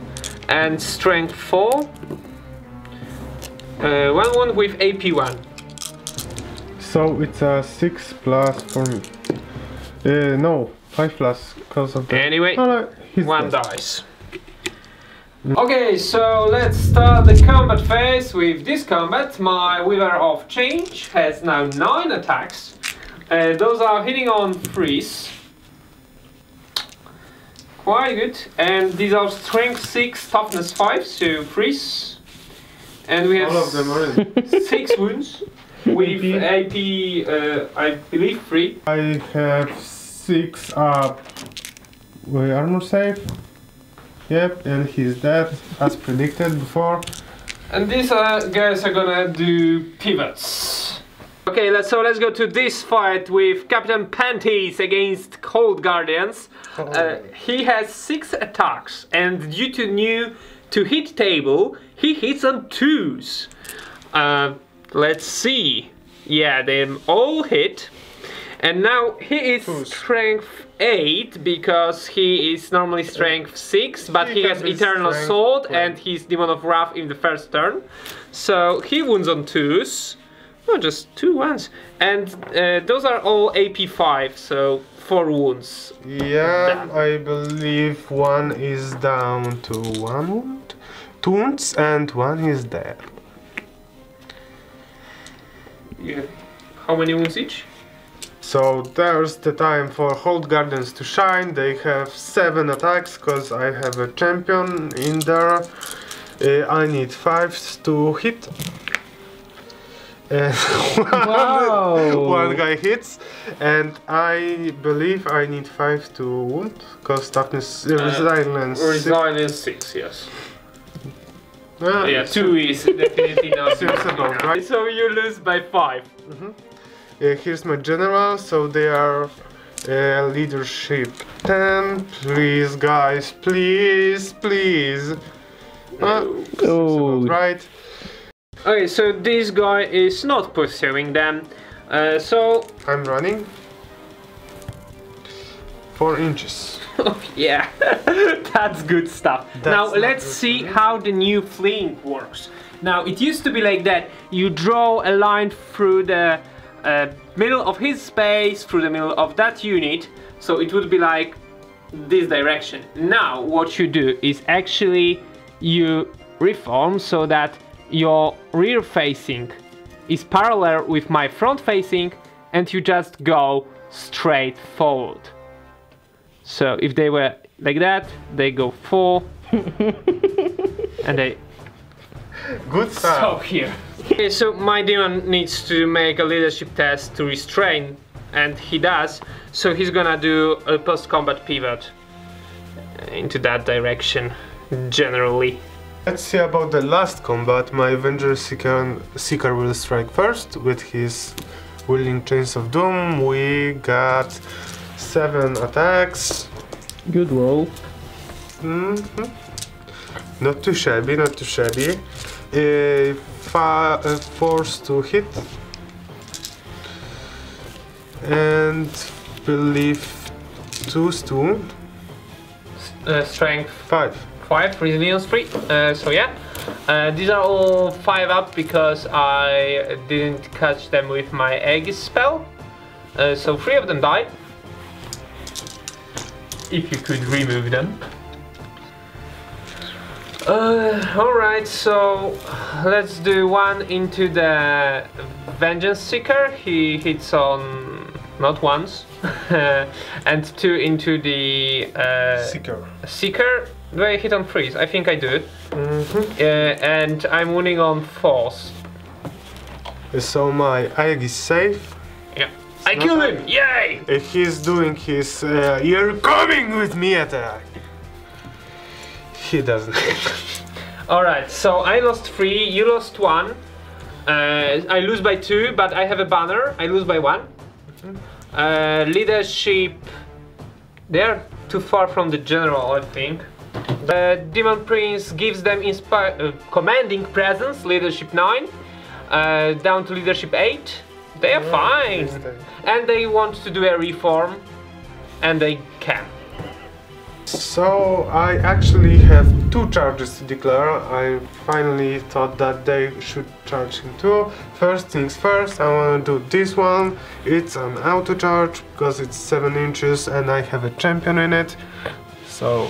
and strength 4. 1 wound with AP 1. So it's a 6 plus for me. No, 5 plus because of the... Anyway, no, 1 dice. Okay, so let's start the combat phase with this combat. My Weaver of Change has now 9 attacks. Those are hitting on 3s. Quite good. And these are strength 6, toughness 5, so 3s. And we have all of them already. 6 wounds with AP, I believe 3. I have 6 up with armor save. Yep, and he's dead, as predicted before. And these guys are gonna do pivots. Okay, let's go to this fight with Captain Panties against Cold Guardians. He has 6 attacks, and due to new to hit table, he hits on 2s. Let's see. Yeah, they all hit. And now he is strength 8 because he is normally strength 6, but he has Eternal Sword and he's Demon of Wrath in the first turn. So he wounds on 2s. No, just 2 ones. And those are all AP 5, so 4 wounds. Yeah, I believe 1 is down to 1 wound. 2 wounds and 1 is dead. Yeah. How many wounds each? So there's the time for Hold Guardians to shine. They have 7 attacks because I have a champion in there. I need 5s to hit. Wow. 1 guy hits, and I believe I need 5 to wound because toughness, resilience. Resilience 6, yes. Yeah, 2 is definitely not suitable, right? So you lose by 5. Here's my general, so they are leadership 10. Please, guys, please. Right. Okay, so this guy is not pursuing them. So I'm running 4 inches. yeah, that's good stuff. Now let's see how the new fleeing works. Now it used to be like that. You draw a line through the middle of his space, through the middle of that unit, so it would be like this direction. Now what you do is actually you reform so that your rear facing is parallel with my front facing, and you just go straight forward. So if they were like that, they go 4 and they good stuff. stop here. Okay, so my demon needs to make a leadership test to restrain, and he does. So he's gonna do a post-combat pivot into that direction, generally. Let's see about the last combat. My Avenger Seeker will strike first with his Whirling Chains of Doom. We got 7 attacks. Good roll. Not too shabby, not too shabby. Force to hit. And believe 2 stun. Strength 5. 5, resilience 3. So yeah, these are all 5 up because I didn't catch them with my Aegis spell. So 3 of them die. If you could remove them. Alright, so let's do 1 into the Vengeance Seeker. He hits on not once. And 2 into the Seeker. Do I hit on freeze? I think I do. And I'm winning on force. So my Aegis safe. Yeah. I kill him! Yay! He's doing his you're coming with me attack. He doesn't. Alright, so I lost 3, you lost 1. I lose by 2, but I have a banner. I lose by 1. Leadership. They're too far from the general, I think. Demon Prince gives them commanding presence, leadership 9, down to leadership 8. They are fine, and they want to do a reform, and they can. So I actually have 2 charges to declare. I finally thought that they should charge him too. First things first, I want to do this one. It's an auto charge because it's 7 inches and I have a champion in it. So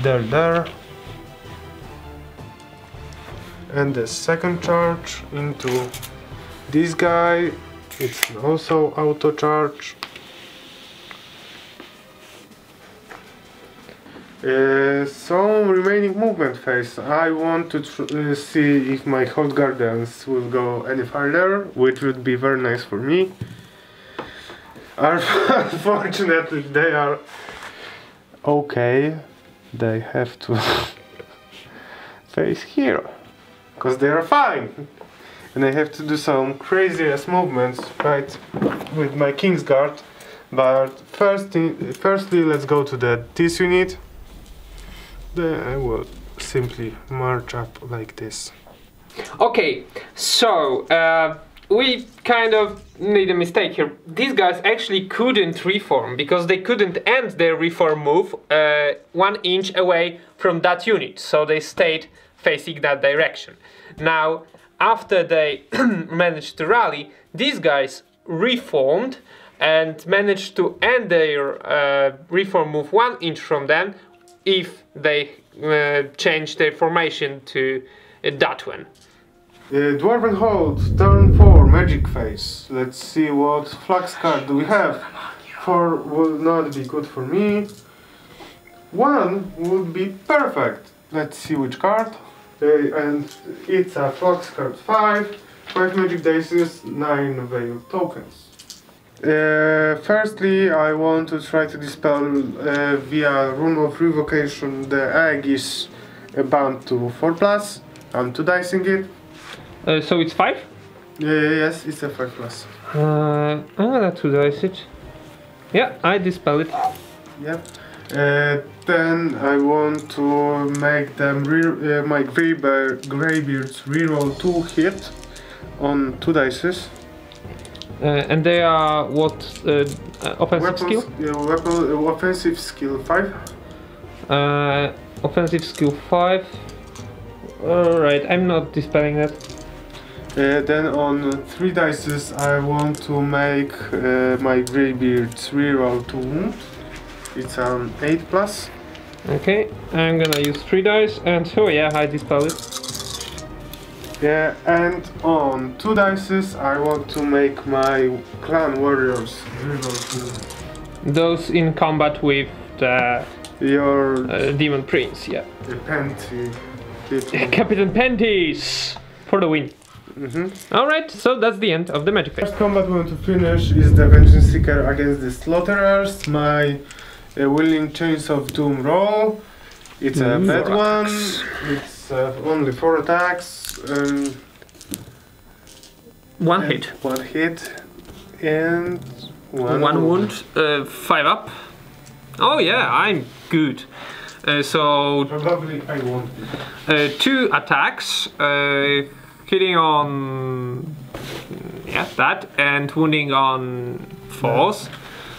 there. And the second charge into this guy. It's also auto charge. So remaining movement phase. I want to see if my Hold Guardians will go any farther, which would be very nice for me. Unfortunately, they are okay. They have to face here, because they are fine. And I have to do some crazy-ass movements right with my Kingsguard. But firstly, let's go to this unit. Then I will simply march up like this. Okay, so we kind of made a mistake here. These guys actually couldn't reform because they couldn't end their reform move 1 inch away from that unit, so they stayed facing that direction. Now, after they managed to rally, these guys reformed and managed to end their reform move 1 inch from them if they change their formation to that one. Dwarven Holds, turn 4, magic phase. Let's see what flux card do we have. 4 will not be good for me. 1 would be perfect. Let's see which card. And it's a flux card 5 magic dice, 9 veil tokens. Firstly, I want to try to dispel via Rune of Revocation the Aegis bound to 4+. I'm 2 dicing it. So it's 5? Yes, it's a 5+. I'm gonna 2 dice it. Yeah, I dispel it. Yep. Then I want to make them my Greybeards reroll 2 hit on 2 dices. And they are what offensive skill? Offensive skill 5. Offensive skill 5. Alright, I'm not dispelling that. Then on 3 dices I want to make my Greybeards reroll 2 wound. It's an 8+. Okay, I'm gonna use 3 dice and oh yeah, I dispel it. Yeah, and on 2 dices I want to make my clan warriors reroll 2. Those in combat with your Demon Prince, yeah. The Panty. Captain Panties for the win. Alright, so that's the end of the magic phase. First combat we want to finish is the Vengeance Seeker against the Slaughterers. My Willing Chains of Doom roll. It's a bad one. It's only 4 attacks. 1 hit. 1 hit. And One wound. 5 up. Oh yeah, I'm good. So probably I won't. 2 attacks, hitting on that, and wounding on fours.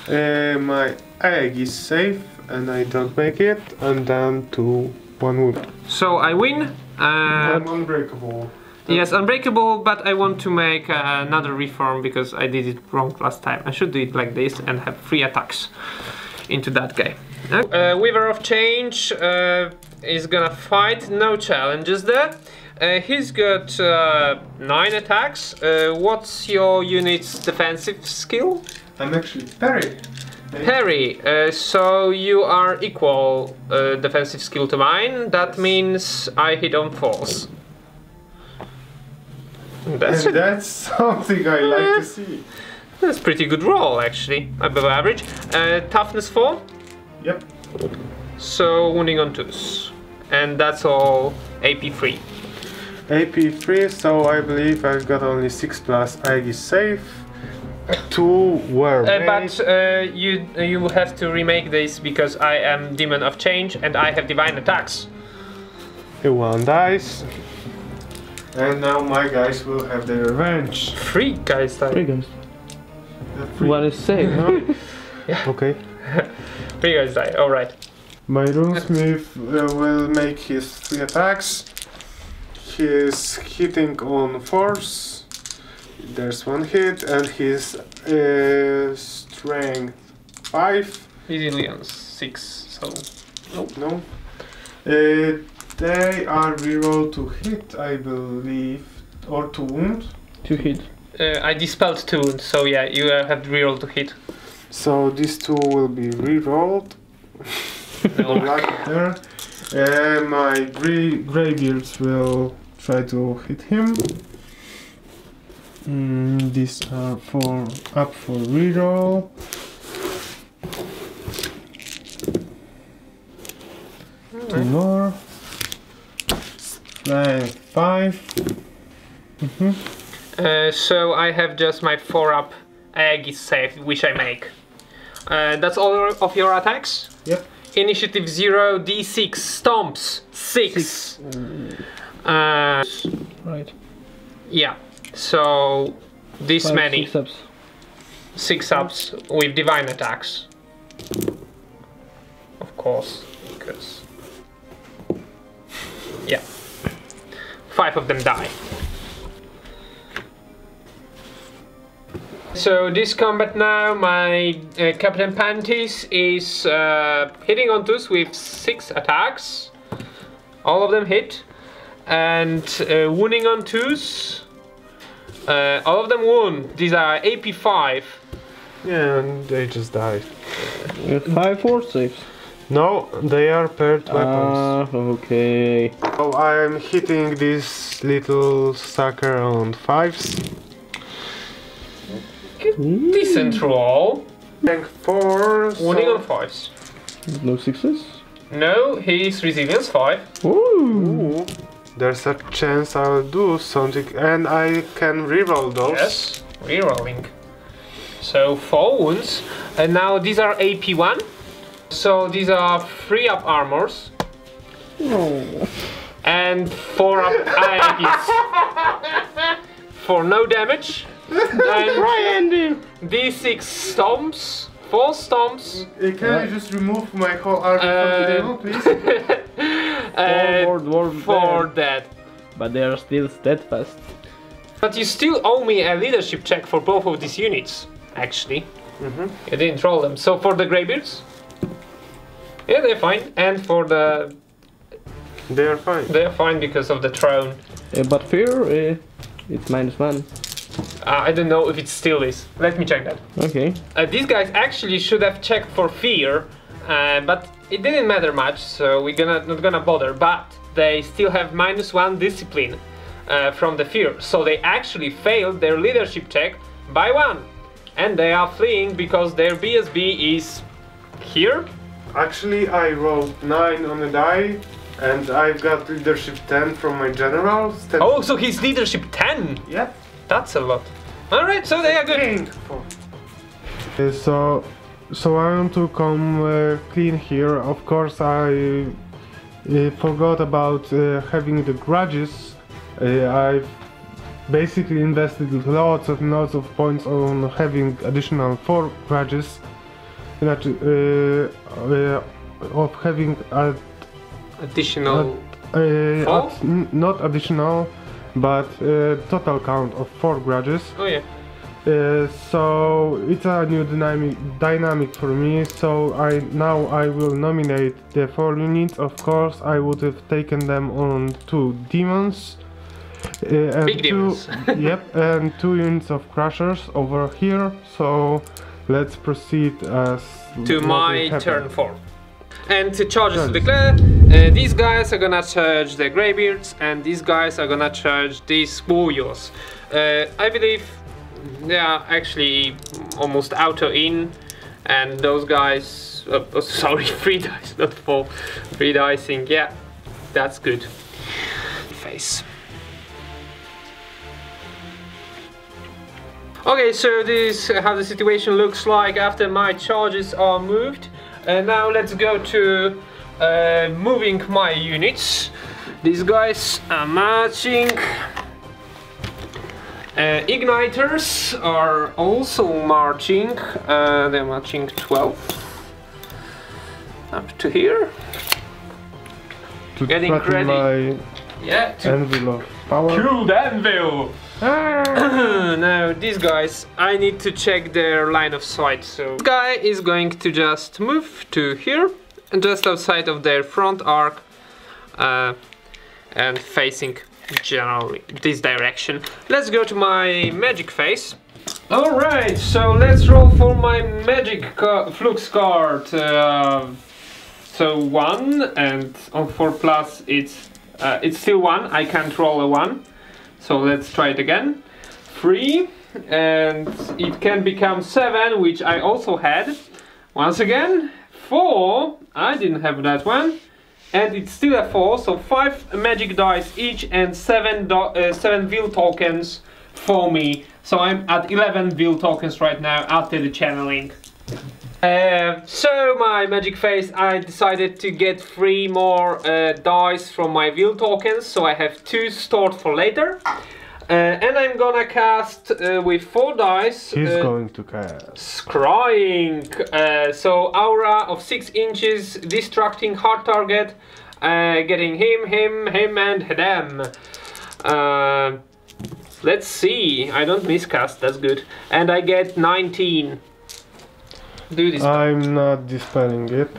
My egg is safe, and I don't make it. I'm down to 1 wound. So I win. I'm unbreakable. Yes, unbreakable, but I want to make another reform because I did it wrong last time. I should do it like this and have 3 attacks into that guy. Weaver of Change is gonna fight, no challenges there. He's got 9 attacks. What's your unit's defensive skill? I'm actually parry. Parry, so you are equal defensive skill to mine. That means I hit on fours. That's something I like to see. That's pretty good roll, actually, above average. Toughness 4? Yep. So wounding on 2s. And that's all AP 3. AP 3, so I believe I've got only 6+. Egg is safe. 2 were made. But you have to remake this because I am Demon of Change and I have divine attacks. 1 dice. And now my guys will have their revenge. 3 guys die. 3 guys. 1 is safe, no? Yeah. Okay. 3 guys die, alright. My runesmith will make his 3 attacks. He's hitting on fours. There's 1 hit, and his strength 5. Resilience 6, so nope. No. They are reroll to hit, I believe, or to wound. To hit. I dispelled 2 wounds, so yeah, you have reroll to hit. So these 2 will be rerolled. Right there. My greybeards will try to hit him. These are up for reroll. Right. 2 more. Strength 5. So I have just my 4 up. Egg is safe, which I make. That's all of your attacks? Yep. Initiative 0, D6, stomps, 6. Right. Yeah, so this 5, many. 6 ups. 6 ups with divine attacks. Of course, because... yeah. 5 of them die. So this combat now, my Captain Pantis is hitting on 2s with 6 attacks. All of them hit. And wounding on 2s. All of them wound. These are AP 5. Yeah, and they just died. 5 force saves. No, they are paired weapons. Okay. So I'm hitting this little sucker on 5s. Decent roll. Rank 4. Wounding on 5s. No 6s? No, he's resilience 5. Ooh. There's a chance I'll do something, and I can reroll those. Yes, rerolling. So 4 wounds. And now these are AP 1. So these are 3 up armors. No. And 4 up Aegis. For no damage. And D6 stomps. 4 stomps. Can I just remove my whole army from the table, please? Dwarves 4 dead. But they are still steadfast. But you still owe me a leadership check for both of these units, actually. You didn't roll them. So for the Greybeards? Yeah, they're fine. And for the... They're fine. they're fine because of the throne. But fear, it's -1. I don't know if it still is. Let me check that. Okay. These guys actually should have checked for fear, but it didn't matter much, so we're not gonna bother. But they still have -1 discipline from the fear, so they actually failed their leadership check by 1, and they are fleeing because their BSB is here. Actually, I rolled 9 on the die, and I've got leadership 10 from my general. Oh, so he's leadership 10. Yep. That's a lot. All right, so they are good. So I want to come clean here. Of course, I forgot about having the grudges. I've basically invested lots and lots of points on having additional 4 grudges. Of having additional not additional, but total count of 4 grudges. Oh yeah. So it's a new dynamic for me. So now I will nominate the 4 units. Of course, I would have taken them on 2 demons. And Big demons. Yep, and 2 units of crushers over here. So let's proceed as to my turn 4. And to charges to declare, these guys are gonna charge the Greybeards, and these guys are gonna charge these warriors. I believe they are actually almost auto-in, and those guys, sorry, 3 dice, not 4, 3 dicing, yeah, that's good. Face. Okay, so this is how the situation looks like after my charges are moved. And now let's go to moving my units. These guys are marching. Igniters are also marching. They're marching 12 up to here. To getting ready. Yeah. Anvil of power. Kill the anvil. Now these guys, I need to check their line of sight. So this guy is going to just move to here, just outside of their front arc, and facing generally this direction. Let's go to my magic phase. Alright, so let's roll for my magic flux card. So 1, and on 4+ it's still 1. I can't roll a 1. So let's try it again. 3, and it can become 7, which I also had. Once again, 4, I didn't have that one. And it's still a 4, so 5 magic dice each and 7 will tokens for me. So I'm at 11 will tokens right now after the channeling. So my magic phase, I decided to get 3 more dice from my will tokens, so I have 2 stored for later. And I'm gonna cast with 4 dice. He's going to cast Scrying. So aura of 6 inches, distracting hard target, getting him, and them. Let's see. I don't miscast. That's good. And I get 19. Do this. I'm not dispelling it.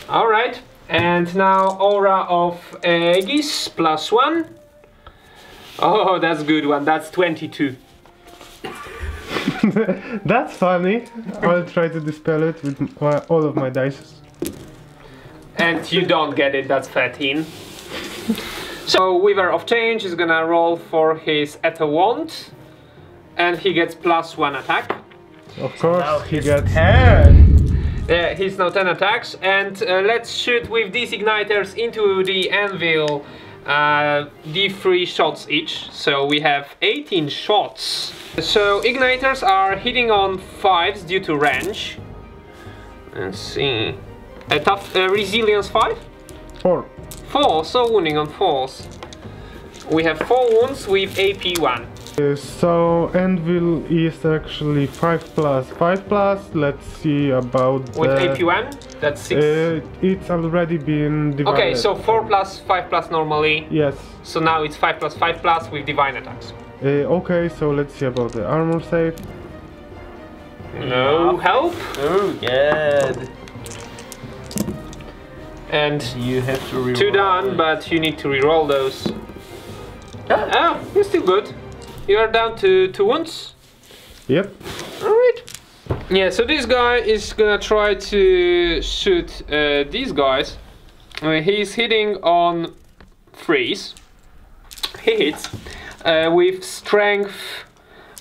Alright, and now aura of Aegis +1. Oh, that's a good one. That's 22. That's funny. I'll try to dispel it with all of my dice. And you don't get it. That's 13. So Weaver of Change is gonna roll for his Ether Wand, and he gets +1 attack. Of course, now he gets 10. Yeah, he's now 10 attacks, and let's shoot with these igniters into the anvil. D3 shots each, so we have 18 shots. So igniters are hitting on 5s due to range. Let's see. A tough resilience 5? 4. 4, so wounding on 4s. We have 4 wounds with AP 1. So anvil is actually 5+. 5+, let's see about with AP 1, that's 6. It's already been divided. Okay, so 4+, 5+ normally. Yes. So now it's 5+, 5+ with divine attacks. Okay, so let's see about the armor save. No help. Oh, good. And you have to reroll. 2 done, but you need to reroll those. Oh, you're still good. You're down to 2 wounds. Yep. Alright. Yeah, so this guy is gonna try to shoot these guys. He's hitting on 3s. He hits with strength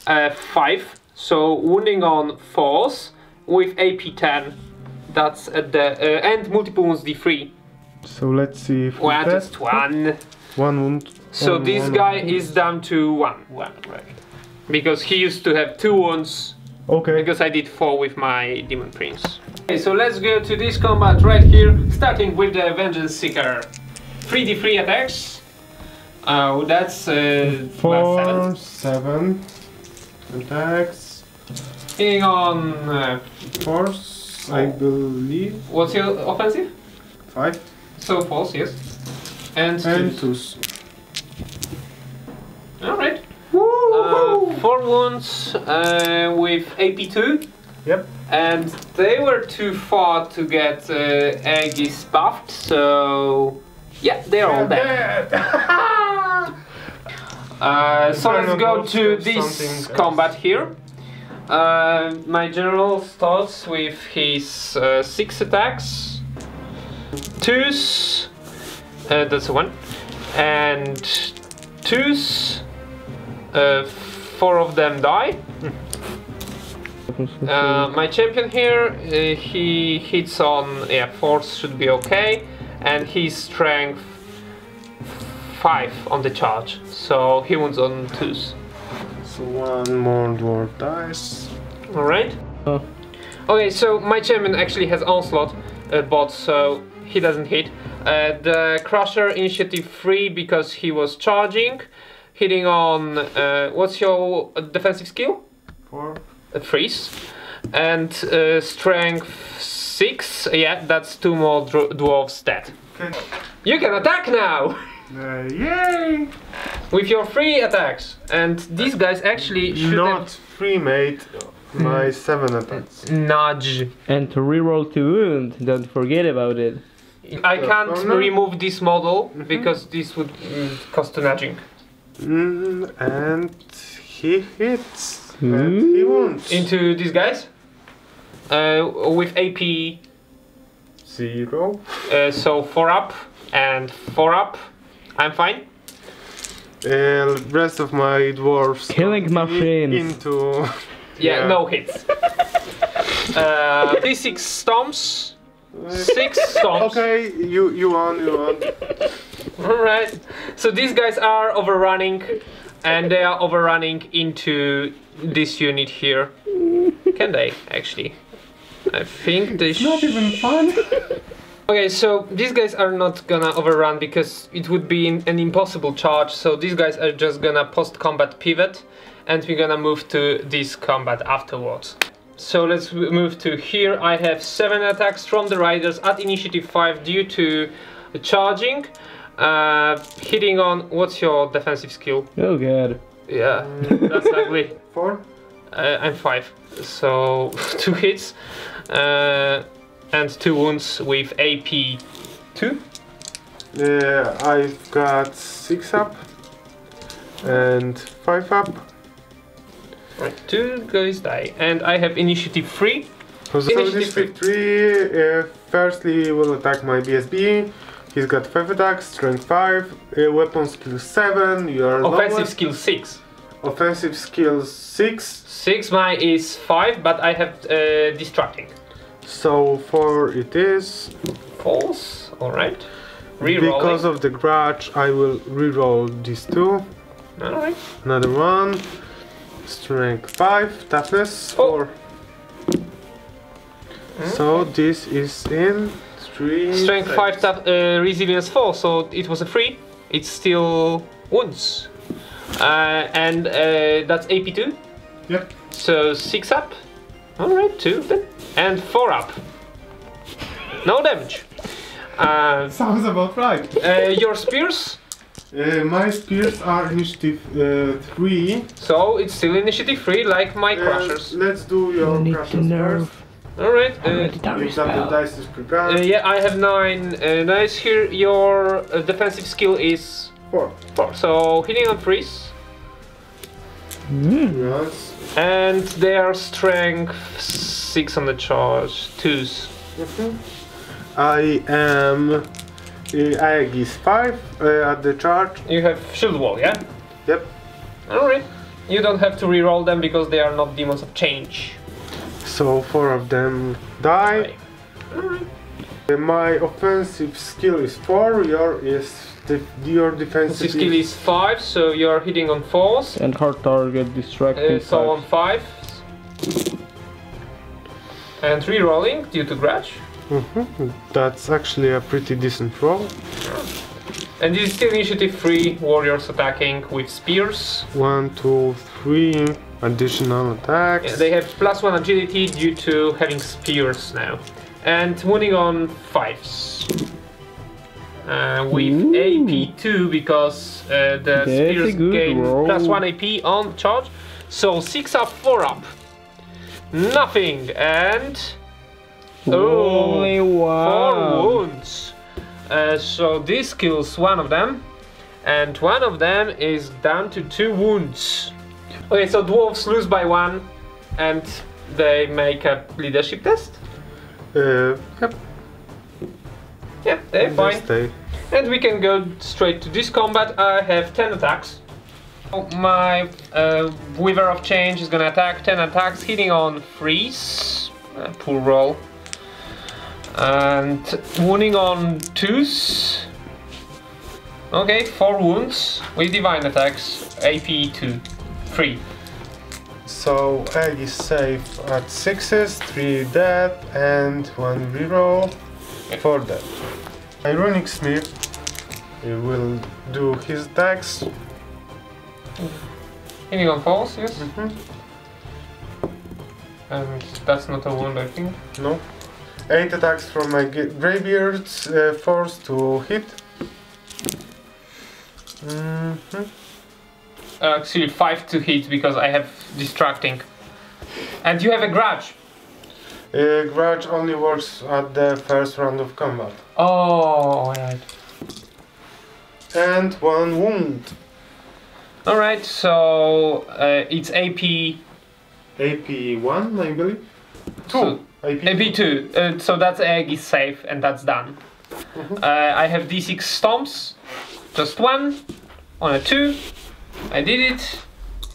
5, so wounding on 4s with AP 10. That's at the and multiple wounds D3. So let's see if well, just 1. 1 wound. So this guy is down to 1. 1, right? Because he used to have 2 wounds Okay. Because I did 4 with my Demon Prince. Okay, so let's go to this combat right here, starting with the Vengeance Seeker. 3d3 attacks. That's 4, 7 attacks. hitting on Force, I believe. what's your offensive? 5. So false, yes. And And twos. 2. Alright. 4 wounds with AP2. Yep. And they were too far to get Aegis buffed, so yeah, they're all dead. So let's go to this combat here. My general starts with his 6 attacks, 2s, that's 1, and 2s. 4 of them die. My champion here, he hits on, force should be okay, and his strength 5 on the charge, so he wounds on 2s. So 1 more dwarf dice. Alright. Okay, so my champion actually has onslaught bot, so he doesn't hit. The Crusher initiative 3 because he was charging, hitting on, what's your defensive skill? 4. Freeze. And strength 6, yeah, that's 2 more dwarves dead. Okay. You can attack now! Yay! With your 3 attacks. And these guys actually should Not free mate. My 7 attacks. nudge. And to reroll to wound, don't forget about it. I can't Oh, no. remove this model because this would cost to nudging. And he hits. And he wounds. Into these guys. With AP 0. so 4 up and 4 up. I'm fine. Rest of my dwarves. Killing machines. Into. Yeah, no hits. D6 stomps. 6 stomps. Okay, you won. Alright. So these guys are overrunning, and they are overrunning into this unit here. Can they, actually? I think they should. Not even fun. Okay, so these guys are not gonna overrun because it would be an impossible charge, so these guys are just gonna post-combat pivot, and we're gonna move to this combat afterwards. So let's move to here. I have 7 attacks from the riders at initiative 5 due to charging. Hitting on, what's your defensive skill? Oh god. Yeah, that's ugly. 4. I'm 5, so 2 hits. And 2 wounds with AP 2. I've got 6 up and 5 up. Right, 2 guys die, and I have initiative 3. So this 3 firstly will attack my BSB. He's got 5 attacks, strength 5, weapon skill 7. You are Offensive lowest. skill 6. Offensive skill 6. 6, mine is 5, but I have distracting. So 4 it is. False, alright. Rerolling. Because of the grudge, I will reroll these 2. Alright. Another one. Strength 5, toughness 4. So this is in 3. Strength 5, resilience 4, so it was a 3. It's still wounds. And that's AP 2. Yep. So 6 up. Alright, 2 then. And 4 up. No damage. Sounds about right. Your spears? My spears are initiative 3. So it's still initiative 3, like my crushers. Let's do your Need crushers to nerve. Alright. first. You have the dice is prepared. Yeah, I have 9 dice here. Your defensive skill is 4. 4. So hitting on freeze. Yes. And their strength 6 on the charge. 2s. I am Aegis 5 at the charge. You have shield wall, yeah? Yep. Alright. You don't have to reroll them because they are not demons of change. So 4 of them die. My offensive skill is 4. Your defensive Skill is 5, so you're hitting on 4s. And hard target distracting. So on 5. And re-rolling due to grudge. That's actually a pretty decent roll. And this is still initiative 3, warriors attacking with spears. 1, 2, 3 additional attacks. Yeah, they have +1 agility due to having spears now. And wounding on 5s. With AP2 because the spears gain +1 AP on charge. So 6 up, 4 up. Nothing and... Only one. 4 wounds. So this kills one of them. And one of them is down to 2 wounds. Okay, so dwarves lose by 1. And they make a leadership test. Yep. Yeah, they're fine. Stay. And we can go straight to this combat. I have 10 attacks. My Weaver of Change is gonna attack 10 attacks, hitting on 3s. Poor roll. And wounding on 2s. Okay, 4 wounds with divine attacks. AP 2. 3. So egg is safe at 6s, 3 dead, and 1 reroll, 4 dead. Ironic Smith, he will do his attacks. Hitting on falls, yes. And that's not a wound, I think. No. 8 attacks from my Greybeard's force to hit. Actually 5 to hit because I have distracting. And you have a grudge. Grudge only works at the first round of combat. Oh, right. And 1 wound. Alright, so it's AP... AP 1, I believe. 2. So, AP 2. So that egg is safe and that's done. I have D6 stomps. Just 1 on a 2. I did it.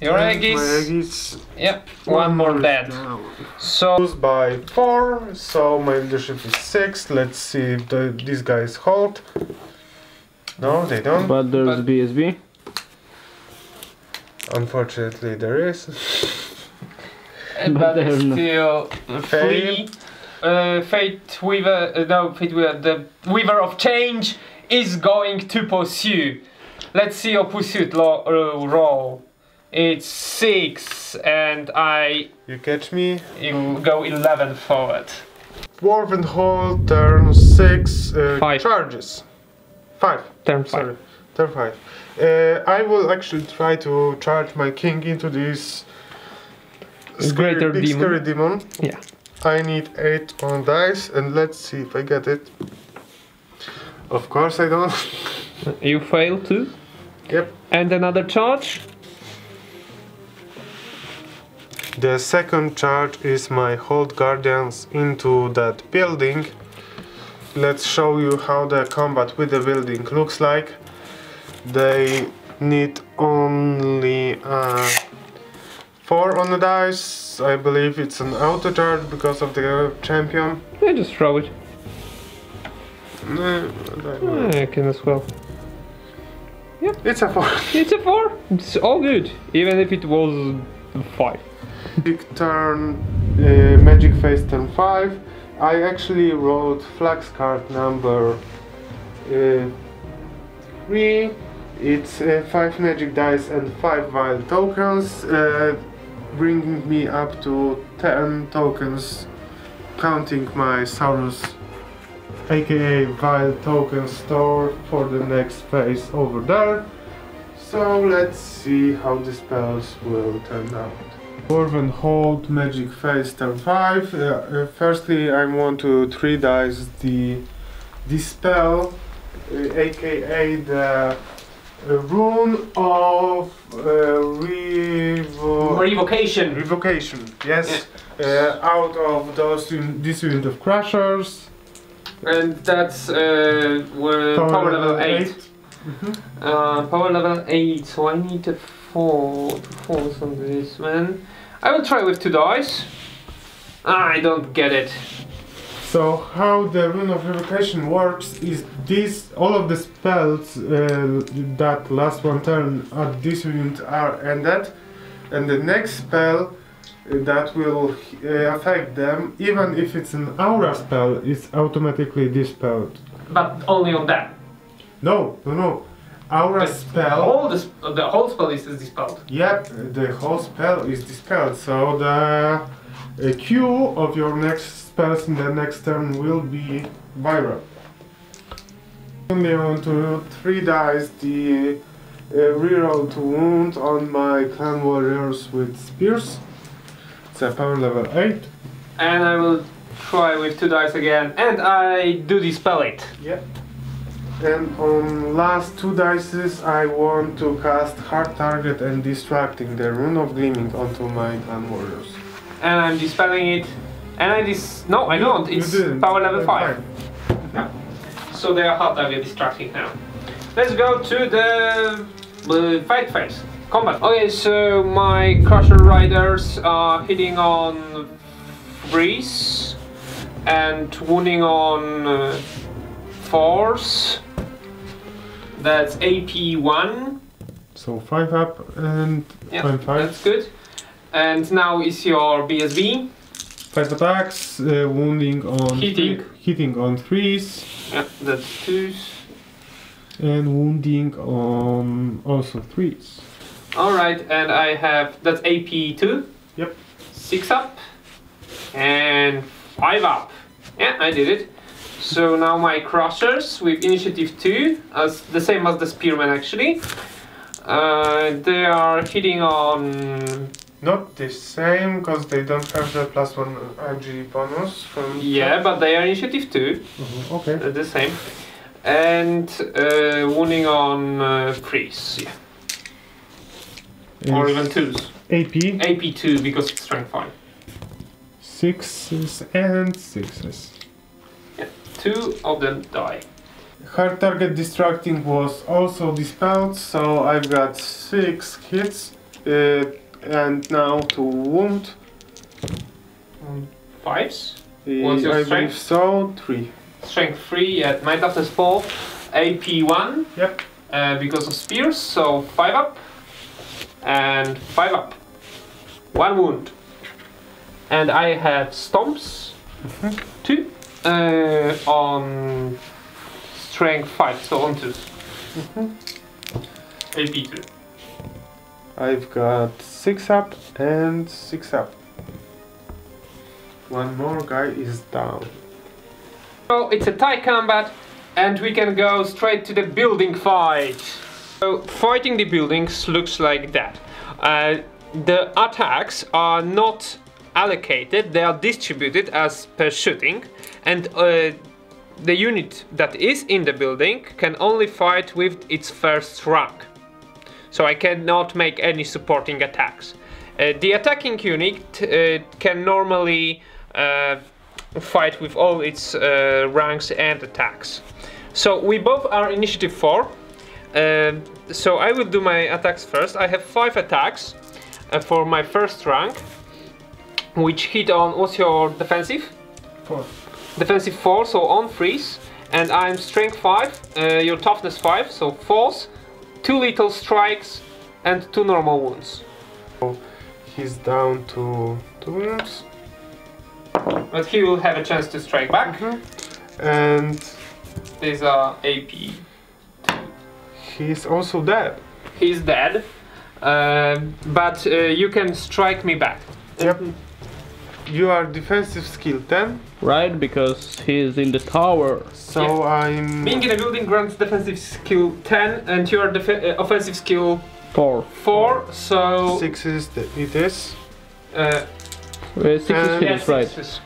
Your egg is... My egg is... Yep, 1 more dead. Down. So... Lose by 4, so my leadership is 6. Let's see if these guys hold. No, they don't. But there's BSB. Unfortunately, there is. But there's no- still free. Fate Weaver, no, Fate Weaver, the Weaver of Change is going to pursue. Let's see your pursuit roll. It's 6 and You catch me? you go 11 forward. Dwarven Hold, turn 6, 5. charges. 5. Turn 5. Sorry, turn 5. I will actually try to charge my king into this Greater big demon. scary demon. Yeah. I need 8 on dice and let's see if I get it. Of course I don't. You fail too. Yep. And another charge. The second charge is my Hold Guardians into that building. Let's show you how the combat with the building looks like. They need only 4 on the dice. I believe it's an auto charge because of the champion. Yeah, just throw it. I can as well. It's a 4. It's a 4. It's all good, even if it was 5. Big turn, magic phase turn 5. I actually wrote flax card number 3. It's 5 magic dice and 5 wild tokens, bringing me up to 10 tokens, counting my Saurus, aka wild token store for the next phase over there. So let's see how the spells will turn out. Dwarven Hold, magic phase turn 5. Firstly, I want to 3 dice the spell, aka the rune of Revocation. revocation. Yes, out of this unit of crushers. And that's power level 8. Power level 8, so I need a 4 to force on this one. I will try with 2 dice. I don't get it. So how the rune of revocation works is all of the spells that last one turn at this unit are ended, and the next spell that will affect them. Even if it's an aura spell, it's automatically dispelled. But only on that. No. Aura spell. The whole spell is dispelled. Yep, the whole spell is dispelled. So the Q of your next spells in the next turn will be viral. Only on to 3 dice the reroll to wound on my clan warriors with spears. It's a power level 8. And I will try with 2 dice again, and I do dispel it. Yep. And on last 2 dices I want to cast Hard Target and Distracting the Rune of Gleaming onto my clan warriors. And I'm dispelling it. And no, I don't. It's power level 5. Yeah. So they are hard target distracting now. Let's go to the fight phase. Combat. Okay, so my Crusher Riders are hitting on Breeze and wounding on Force. That's AP 1. So 5 up and yeah, 5. That's good. And now is your BSB. 5 attacks, wounding on hitting on 3s. Yeah, that's 2s. And wounding on also 3s. Alright, and I have that's AP 2. Yep. 6 up. And 5 up. Yeah, I did it. So now my Crushers with initiative 2, as the same as the Spearmen actually. They are hitting on... Not the same, because they don't have the +1 IG bonus from... Yeah, but they are initiative 2. Okay. They're the same. And wounding on Freeze, yeah. Or even 2s. AP. AP 2 because it's strength 5. 6s and 6s. Yeah, 2 of them die. Hard Target Distracting was also dispelled, so I've got 6 hits. And now to wound. 5s? What's your I strength? believe so, 3. Strength 3 at my toughness 4. AP 1. Yep. Because of spears, so 5 up. And 5 up. 1 wound. And I have stomps. 2. On strength 5, so on 2s. AP 2. I've got 6 up and 6 up. One more guy is down. So it's a tie combat and we can go straight to the building fight. So fighting the buildings looks like that. The attacks are not allocated, they are distributed as per shooting, and the unit that is in the building can only fight with its first rank. So I cannot make any supporting attacks. The attacking unit can normally fight with all its ranks and attacks. So we both are initiative 4. So I will do my attacks first. I have 5 attacks for my first rank, which hit on, what's your defensive? 4. Defensive 4, so on freeze. And I'm strength 5, your toughness 5, so force. 2 lethal strikes and 2 normal wounds. So he's down to 2 wounds. But he will have a chance to strike back. And These are AP. he's also dead. He's dead. But you can strike me back. Yep. You are defensive skill 10. Right, because he's in the tower. So Yeah. I'm... Being in a building grants defensive skill 10 and your offensive skill 4. 4, so... 6 is it is. 6 And- is right. Six.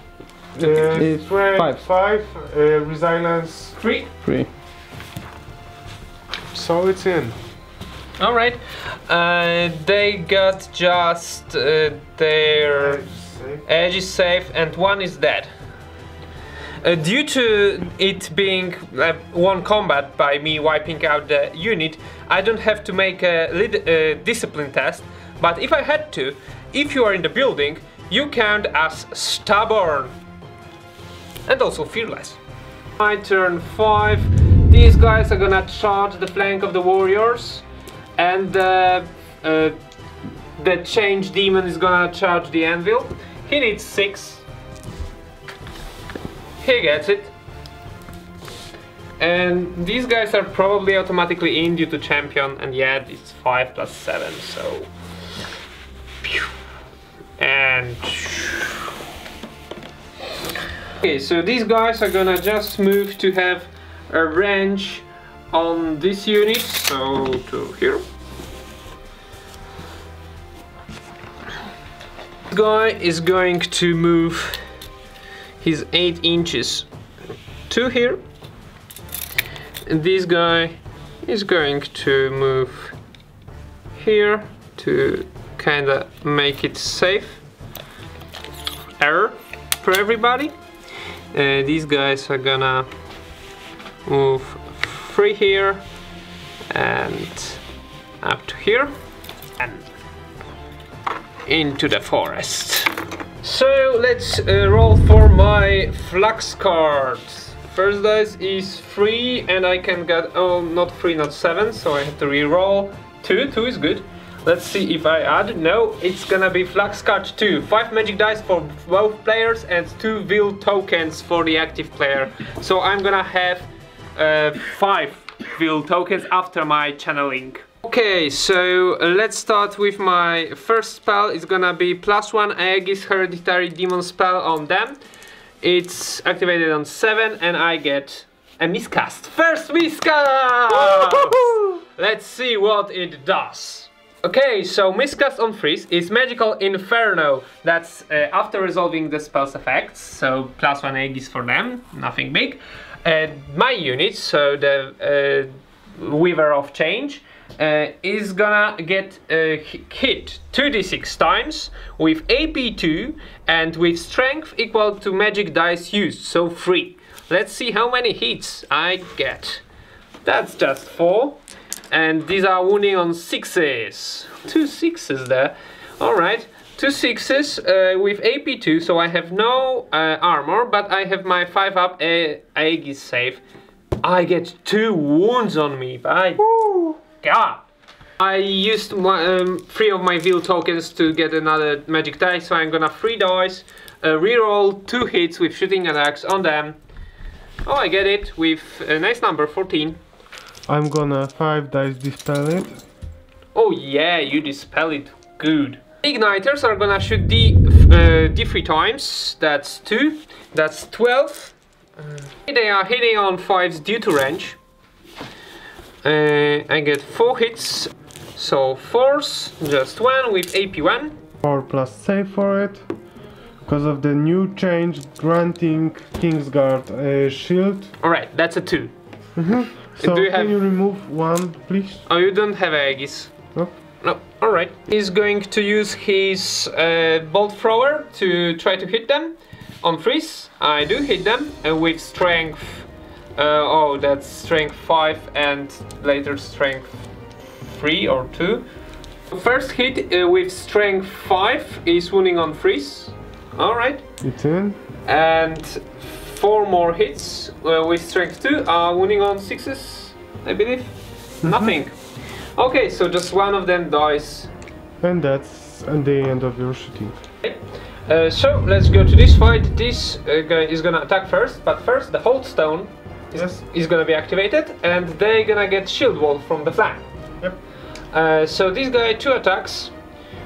It's Strength 5. 5, resilience. 3. 3. So it's in. Alright. They got just their edge is safe and 1 is dead. Due to it being one combat by me wiping out the unit, I don't have to make a discipline test, but if I had to, if you are in the building, you count as stubborn and also fearless. My turn 5. These guys are gonna charge the flank of the warriors, and the the change demon is gonna charge the anvil. He needs 6. He gets it. And these guys are probably automatically in due to champion, and yeah, it's 5 plus 7, so... And... Okay, so these guys are gonna just move to have a range on this unit, so to here. This guy is going to move his 8 inches to here. And this guy is going to move here to kinda make it safe. Error for everybody. These guys are gonna move 3 here and up to here and into the forest. So let's roll for my flux cards. First dice is 3 and I can get, oh, not 3, not 7, so I have to re-roll. 2 is good. Let's see if I add. No, it's gonna be flux card 2. 5 magic dice for both players and 2 will tokens for the active player. So I'm gonna have 5 will tokens after my channeling. Okay, so let's start with my first spell. It's gonna be +1 Aegis Hereditary Demon spell on them. It's activated on 7 and I get a miscast. First miscast! Let's see what it does. Okay, so miscast on freeze is Magical Inferno. That's after resolving the spell's effects, so +1 Aegis for them, nothing big. My unit, so the Weaver of Change, is gonna get hit 2d6 times with AP 2 and with strength equal to magic dice used, so 3. Let's see how many hits I get. That's just 4. And these are wounding on 6s. 2 6s there. Alright, 2 6s with AP 2, so I have no armor, but I have my 5-up Aegis save. I get 2 wounds on me, by God. I used 3 of my will tokens to get another magic dice, so I'm gonna 3 dice, reroll 2 hits with shooting attacks on them. Oh, I get it with a nice number, 14. I'm gonna 5 dice dispel it. Oh yeah, you dispel it. Good. Igniters are gonna shoot D3 times. That's 2. That's 12. They are hitting on 5s due to range. I get 4 hits. So 4s, just 1 with AP 1. 4 plus save for it. Because of the new change granting Kingsguard a shield. Alright, that's a 2. So do you can you remove 1, please? Oh, you don't have Aegis? No. No, alright. He's going to use his bolt thrower to try to hit them on freeze. I do hit them with strength. Oh, that's strength 5 and later strength 3 or 2. First hit with strength 5 is wounding on freeze. Alright. It's in. And 4 more hits with strength 2 are wounding on 6s, I believe. Nothing. Okay, so just one of them dies. And that's at the end of your shooting. Okay. So let's go to this fight. This guy is gonna attack first, but first the Hold Stone is gonna be activated, and they're gonna get shield wall from the flank. Yep. So this guy 2 attacks,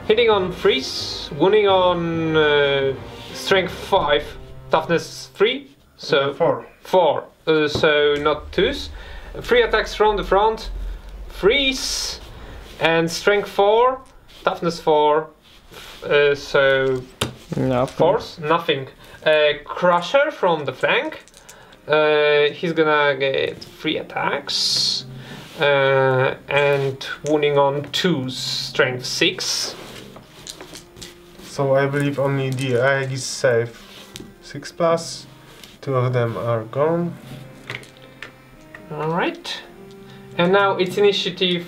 hitting on freeze, wounding on strength 5, toughness 3. So 4. So not 2s. 3 attacks from the front, freeze, and strength 4, toughness 4. So Nothing. Force, nothing. Crusher from the flank. He's gonna get 3 attacks and wounding on 2s, strength 6. So I believe only the Aegis save 6 plus. 2 of them are gone. Alright. And now it's initiative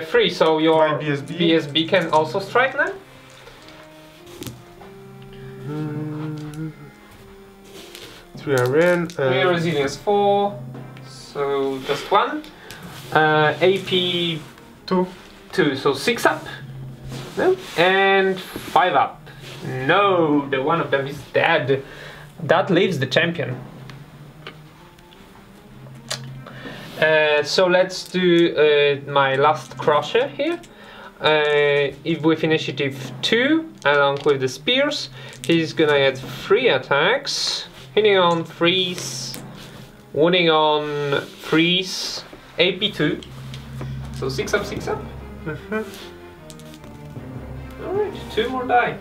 3, so your My BSB. BSB can also strike now? 3 are in. Your resilience 4, so just 1. AP 2. 2, so 6 up. No. And 5 up. No, the one of them is dead. That leaves the champion. So let's do my last crusher here. With initiative 2, along with the spears, he's gonna get 3 attacks. Hitting on freeze, wounding on freeze, AP2. So 6 up, 6 up. Alright, 2 more die.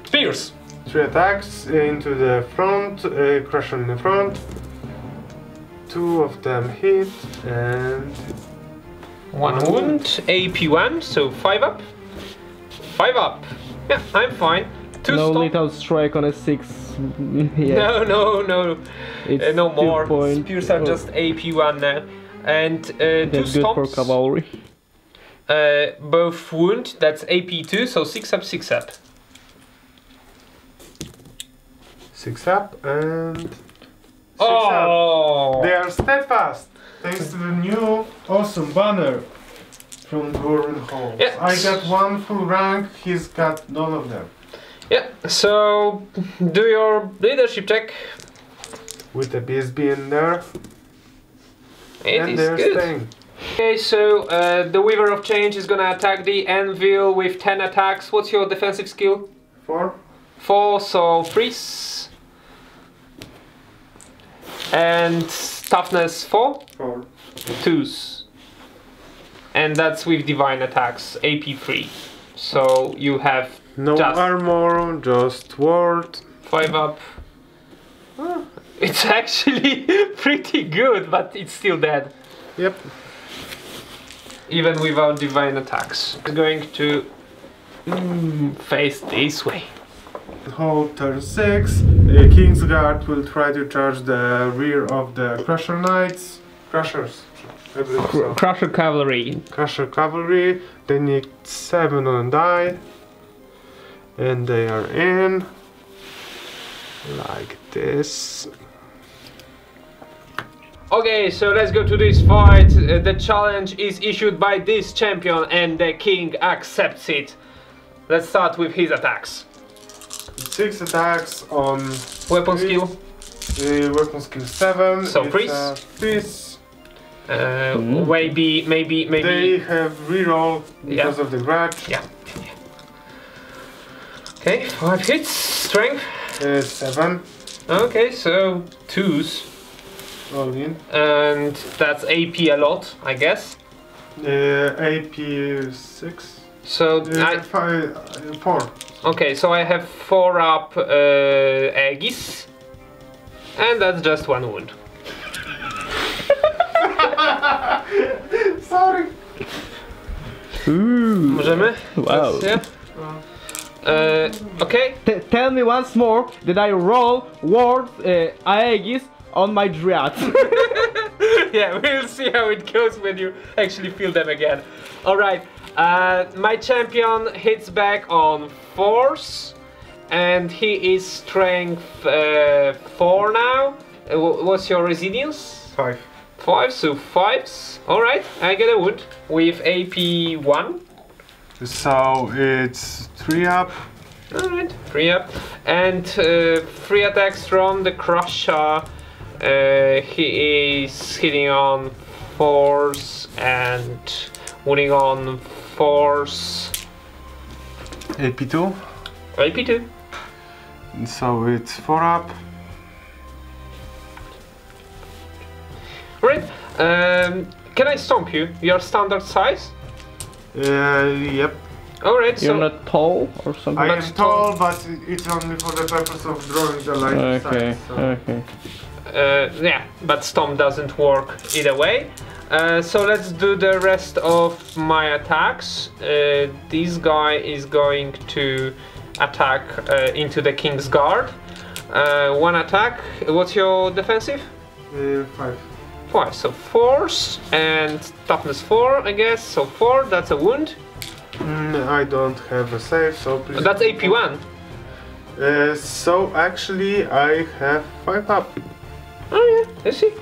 Spears! 3 attacks into the front, crusher in the front. 2 of them hit and 1 wound, AP1, so 5 up. 5 up. Yeah, I'm fine. 2 No stop. little strike on a 6. Yeah. No. It's No more. 2 point. Spears are just AP1 now. And 2 That's good for stomps. cavalry. Both wound, that's AP2, so 6 up, 6 up. 6 up and 6 Oh! up. They are steadfast thanks to the new awesome banner from Dwarven Holds. Yeah. I got 1 full rank, he's got none of them. Yeah, so do your leadership check. With the BSB in there, It and is they're good. staying. Okay, so the Weaver of Change is gonna attack the Anvil with 10 attacks. What's your defensive skill? 4. 4, so freeze. And toughness 4? 4. 2s. And that's with divine attacks, AP3. So you have No just armor, just ward. 5 up. It's actually pretty good, but it's still dead. Yep. Even without divine attacks. It's going to face this way. Hold turn 6. King's Guard will try to charge the rear of the Crusher Knights. Crushers. I believe so. Crusher cavalry. Crusher Cavalry. They need 7 on die. And they are in. Like this. Okay, so let's go to this fight. The challenge is issued by this champion and the king accepts it. Let's start with his attacks. 6 attacks on Weapon freeze. skill. Weapon skill 7. So It's freeze. a freeze. Maybe. They have reroll because Yeah. of the grudge. Yeah. Okay, 5 hits. Strength. 7. Okay, so 2s. All in. And that's AP a lot, I guess. AP 6. So I 4. okay, so I have 4 up Aegis, and that's just 1 wound. Sorry. Ooh. Możemy? Wow. Yeah. Okay. Tell me once more that I roll ward Aegis on my Dryad. Yeah, we'll see how it goes when you actually feel them again. Alright, my champion hits back on 4s, and he is strength 4 now. What's your resilience? 5. 5, so 5s. Alright, I get a wound with AP 1. So it's 3 up. Alright, 3 up. And 3 attacks from the Crusher. He is hitting on 4s and wounding on 4s. AP2. AP2. So it's 4 up. Right. Can I stomp you? You're standard size? Yep. Alright, You're so not tall or something? I am That's tall, but it's only for the purpose of drawing the line of Okay, sight. So. okay. yeah, but stomp doesn't work either way. So let's do the rest of my attacks. This guy is going to attack into the King's Guard. 1 attack. What's your defensive? 5. 5, so 4s and toughness 4, I guess. So 4, that's a wound. I don't have a save, so please. That's AP1. So actually, I have 5 up. Oh yeah, I see.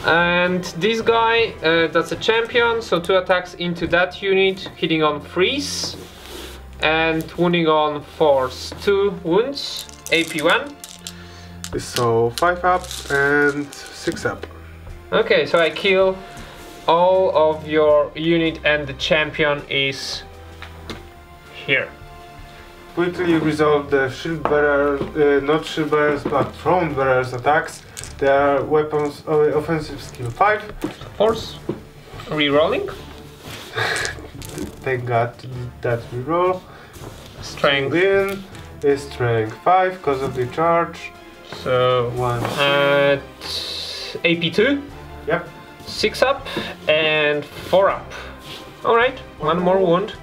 And this guy, that's a champion, so 2 attacks into that unit, hitting on freeze and wounding on force. 2 wounds, AP 1. So 5 up and 6 up. Okay, so I kill all of your unit and the champion is here. Quickly resolve the shield bearer, not shield bearers but throne bearers attacks. They are weapons offensive skill 5. Force, re-rolling. Thank God that reroll. Strength. In is strength 5 because of the charge. So 1. AP 2. Yep. 6 up and 4 up. Alright, 1 more wound.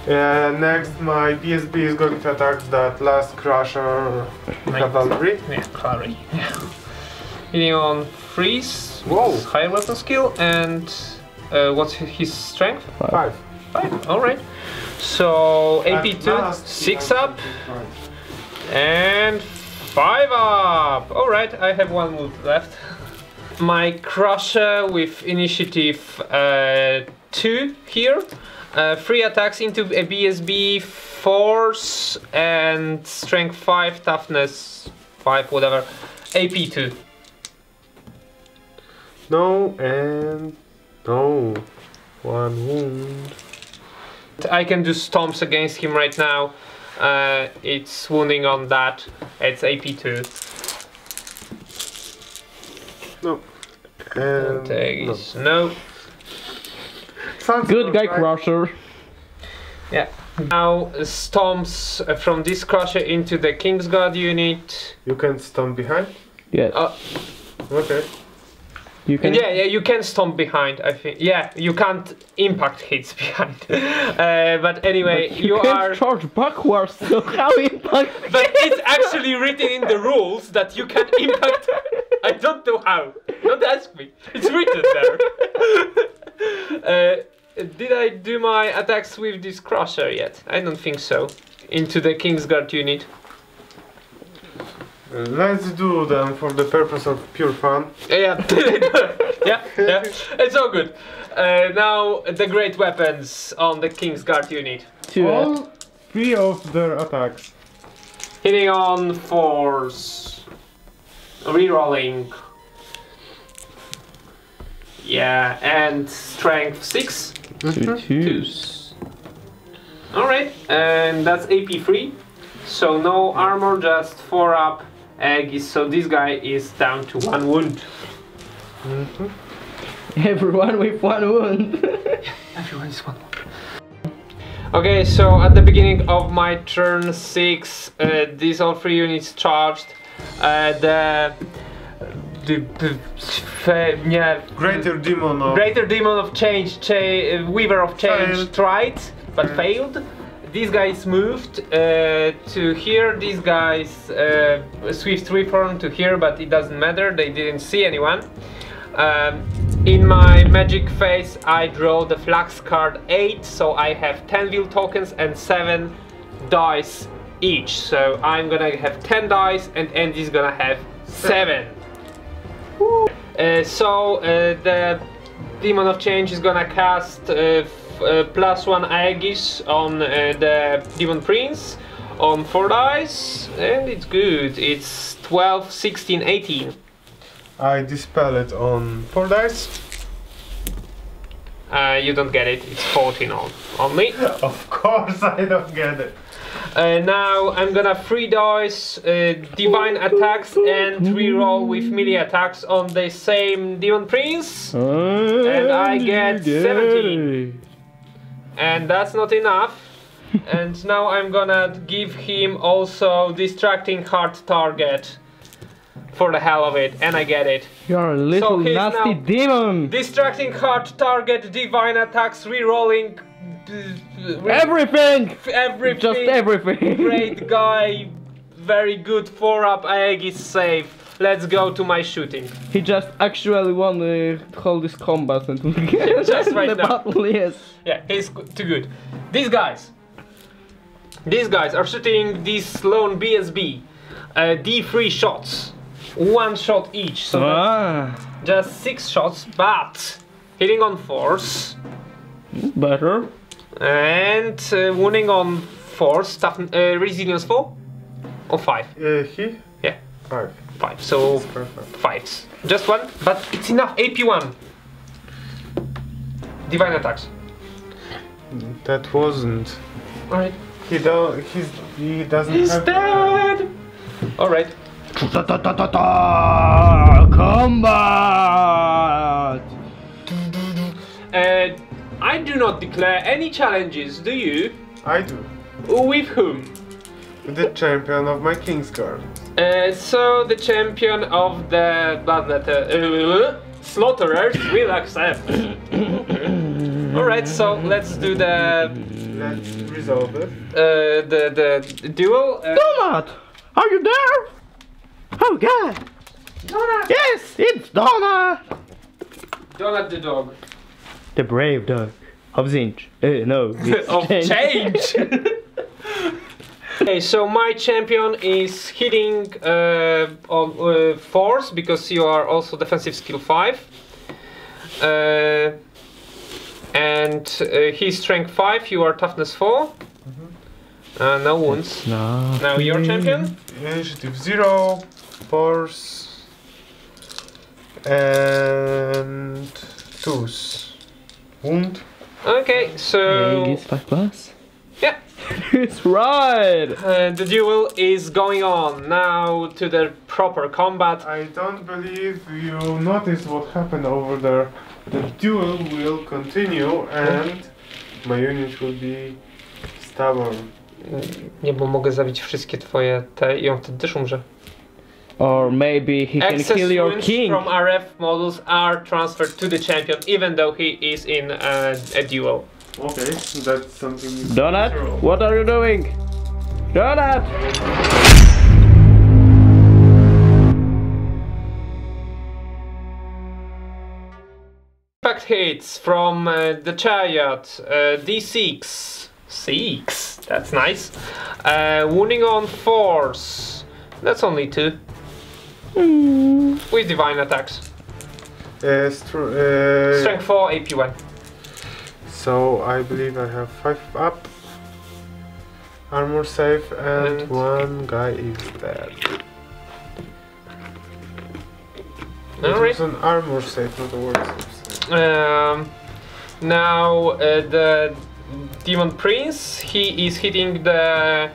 Next, my BSB is going to attack that last Crusher Cavalry. Yeah, cavalry. Yeah. Hitting on freeze. Whoa. Higher weapon skill and what's his strength? 5. 5. Alright. So AP 2, 6 up and 5 up. Alright, I have 1 move left. My Crusher with initiative 2 here. 3 attacks into a BSB, force and strength 5, toughness 5, whatever. AP 2. No, and no. 1 wound. I can do stomps against him right now. It's wounding on that. It's AP 2. No. And no. Good guy, Crusher. Yeah. Now stomps from this Crusher into the Kingsguard unit. You can stomp behind? Yes. Okay. You can. Yeah, you can stomp behind, I think. Yeah, you can't impact hits behind. But anyway, But you can't are. charge backwards, so how impact? But it's actually written in the rules that you can impact. I don't know how. Don't ask me. It's written there. Did I do my attacks with this Crusher yet? I don't think so. Into the Kingsguard unit. Let's do them for the purpose of pure fun. Yeah, yeah, it's all good. Now the great weapons on the Kingsguard unit. All 3 of their attacks. Hitting on force. Rerolling. Yeah, and strength 6. Twos. Alright, and that's AP 3. So no armor, just 4 up. So this guy is down to 1 wound. Everyone with 1 wound. Everyone is 1 wound. Okay, so at the beginning of my turn 6, these all 3 units charged. Greater Demon of Change, Weaver of Change tried, but failed. These guys moved to here, these guys Swift Reform to here, but it doesn't matter, they didn't see anyone. In my magic phase I draw the flax card 8, so I have 10 will tokens and 7 dice each. So I'm gonna have 10 dice and Andy's gonna have 7. The Demon of Change is gonna cast +1 Aegis on the Demon Prince on 4 dice, and it's good. It's 12, 16, 18. I dispel it on 4 dice. You don't get it. It's 14 on me. Of course I don't get it. Now I'm gonna 3 dice divine attacks and reroll with melee attacks on the same Demon Prince, and I get 17. And that's not enough. And now I'm gonna give him also distracting heart target for the hell of it, and I get it. You're a little nasty demon. Distracting heart target, divine attacks, rerolling. Everything! Everything. Just everything. Great guy. Very good 4-up Aegis save. Let's go to my shooting. He just actually won all this combat and just right the now. battle, yes. Yeah, he's too good. These guys are shooting this lone BSB. D3 shots. 1 shot each, so that's just 6 shots, but hitting on force. Better. And wounding on force, tough, resilience 4 or 5? He? Yeah, 5. 5. So Perfect. 5s. Just 1, but it's enough. AP 1. Divine attacks. That wasn't. Alright. He doesn't He's have. dead! Alright. Combat! I do not declare any challenges, do you? I do. With whom? The champion of my Kingsguard. So the champion of the Bloodletter Slaughterers will accept. Alright, so let's do the Let's resolve it. the duel. Donut! Are you there? Oh god! Donut! Yes, it's Donut! Donut the dog. The brave dog of Zinch. No, it's Of change! Okay, so my champion is hitting on force because you are also defensive skill 5. And he's strength 5, you are toughness 4. No wounds. No. Now your champion? Initiative 0, force, and 2s. Wound. Okay, so Aegis 5+. yeah, It's right! the duel is going on. Now to the proper combat. I don't believe you noticed what happened over there. The duel will continue and my unit will be stubborn. Nie, bo mogę zabić wszystkie twoje te i on wtedy też umrze. Or maybe he can Excess kill your wounds king. from RF models are transferred to the champion even though he is in a duel. Okay, that's something. Donut, what are you doing? Donut! Impact hits from the chariot, D6. 6, that's nice. Wounding on force, that's only 2. With divine attacks. Strength 4, AP 1. So I believe I have 5 up. Armor save and one guy is dead. It Alright. was an armor save, not a word save. Now the Demon Prince, he is hitting the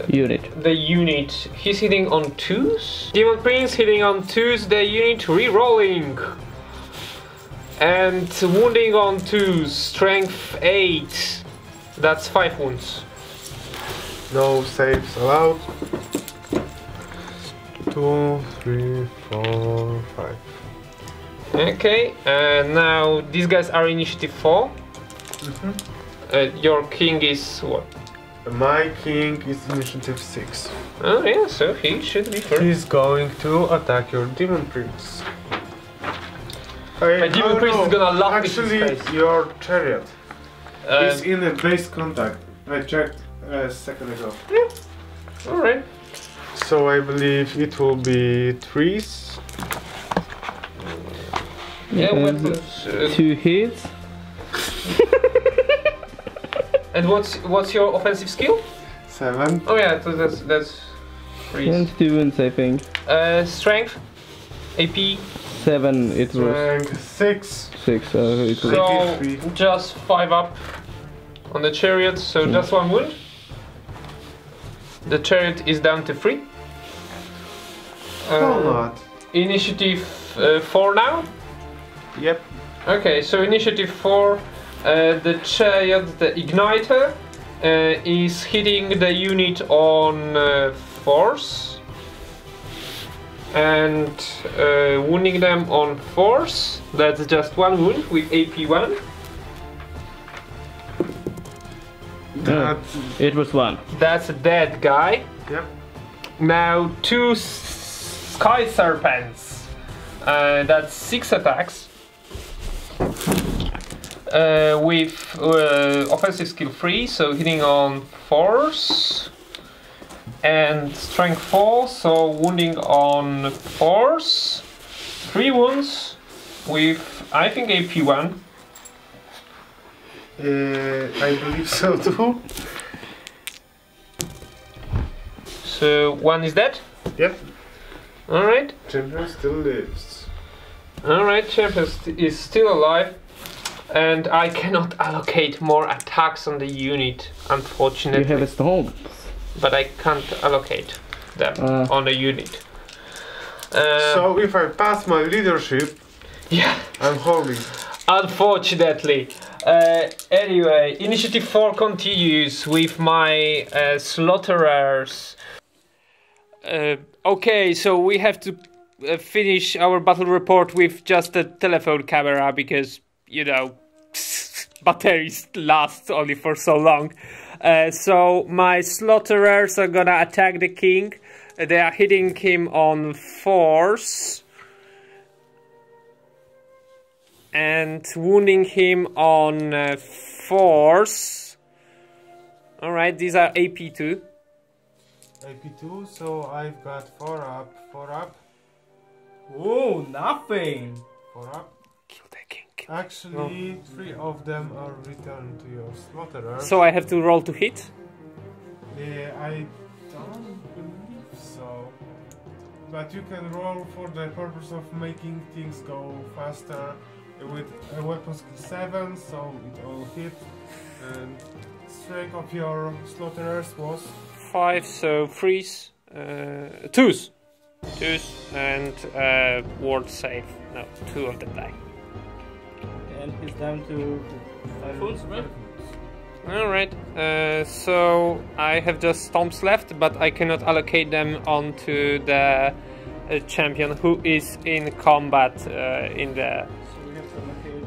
Unit. unit. He's hitting on 2s. Demon Prince hitting on 2s, the unit re-rolling. And wounding on 2s, strength 8. That's 5 wounds. No saves allowed. 2, 3, 4, 5. Okay, now these guys are initiative 4. Your king is what? My king is initiative 6. Oh yeah, so he should be first. He's going to attack your demon prince. My demon prince is gonna laugh in his Actually, face. your chariot is Uh, in a base contact. I checked a second ago. Alright. So I believe it will be 3s. Yeah, And weapons. 2 hits. And what's your offensive skill? 7. Oh yeah, so that's freeze. And 2 wounds, I think. Strength, AP. 7, it was Rank 6. 6, so it was. So 3. just 5 up on the chariot. So just 1 wound. The chariot is down to 3. Oh, not. Initiative 4 now. Yep. Okay, so initiative 4, the chariot, the igniter, is hitting the unit on force and wounding them on force. That's just 1 wound with AP 1. It was 1. That's a dead guy. Yep. Now 2 sky serpents. That's 6 attacks. With offensive skill 3, so hitting on force. and strength 4, so wounding on 4s. 3 wounds with, I think, AP 1. I believe so too. So 1 is dead? Yep. Alright. Champion still lives. Alright, champion is still alive. And I cannot allocate more attacks on the unit, unfortunately. You have a storm. But I can't allocate them on the unit. So if I pass my leadership, yeah, I'm holding. Unfortunately. Anyway, initiative 4 continues with my slaughterers. Okay, so we have to finish our battle report with just a telephone camera because, you know, batteries last only for so long. So my slaughterers are gonna attack the king. They are hitting him on 4s and wounding him on 4s. Alright, these are AP2. AP2, so I've got 4 up, 4 up, Oh, nothing. 4 up. Kill the king. Actually, 3 of them are returned to your slaughterer. So I have to roll to hit? I don't believe so. But you can roll for the purpose of making things go faster with a weapon skill 7, so it all hit. And strength of your slaughterers was 5, so 3s, 2s. 2s and ward save. No, 2 of them die. And he's down to 5 wounds, right? Alright, so I have just stomps left, but I cannot allocate them onto the champion who is in combat in the... So we have to allocate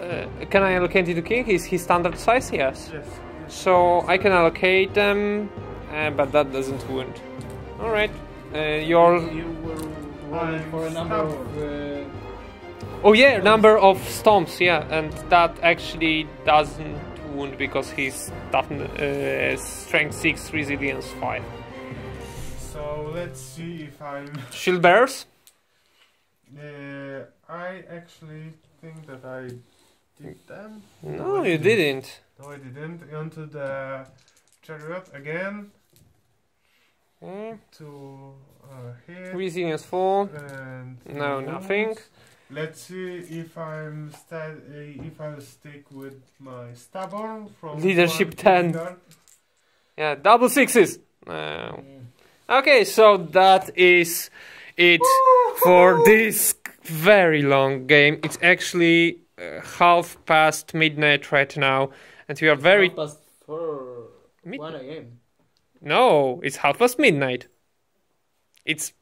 it into... can I allocate it to king? Is he standard size? Yes. yes. So I can allocate them, but that doesn't wound. Alright, your... You were rolling for a number of... Oh yeah, number of stomps, yeah, and that actually doesn't wound because he's strength 6, resilience 5. So let's see if I'm... Shield bearers? I actually think that I did them. No, you didn't. No, I didn't. Onto the chariot again. To hit. Resilience 4. And No, nothing. Let's see if I'll stick with my stubborn from Leadership 10. Yeah, double 6s. Okay, so that is it for this very long game. It's actually half past midnight right now, and we are very... Half past 1 AM. No, it's half past midnight. It's...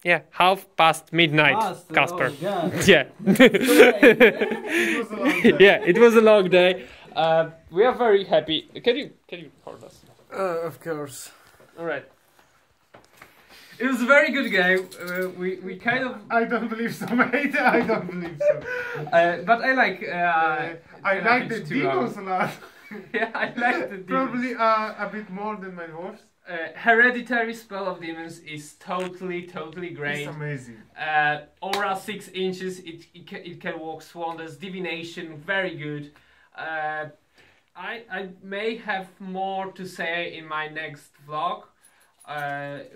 yeah, half past midnight, Casper. Oh, yeah. Yeah, it was a long day. We are very happy. Can you record us? Of course. Alright. It was a very good game. We kind of... I don't believe so, mate. I don't believe so. but I like... I like the demons a lot. Yeah, I like the demons. Probably a bit more than my dwarves. Hereditary Spell of Demons is totally great. It's amazing. Aura 6 inches, it can work wonders. Divination, very good. I may have more to say in my next vlog,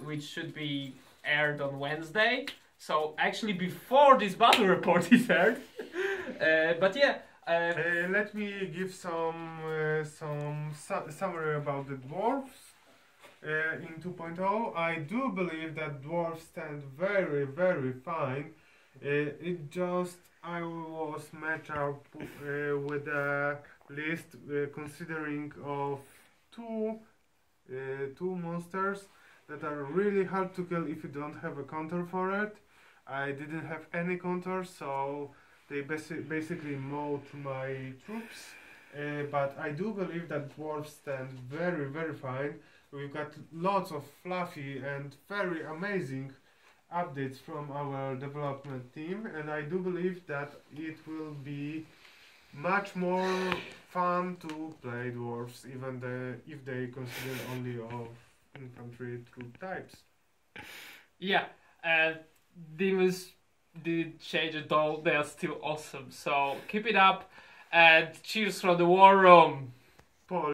which should be aired on Wednesday. So actually before this battle report is aired. But yeah. Let me give some summary about the dwarves. In 2.0, I do believe that dwarves stand very fine. It just I was matched up with a list considering of two monsters that are really hard to kill if you don't have a counter for it. I didn't have any counter, so they basically mowed my troops. But I do believe that dwarves stand very fine. We've got lots of fluffy and very amazing updates from our development team, and I do believe that it will be much more fun to play dwarves, even if they consider only of infantry troop types. Yeah, demons did change at all. They are still awesome. So keep it up and cheers from the war room.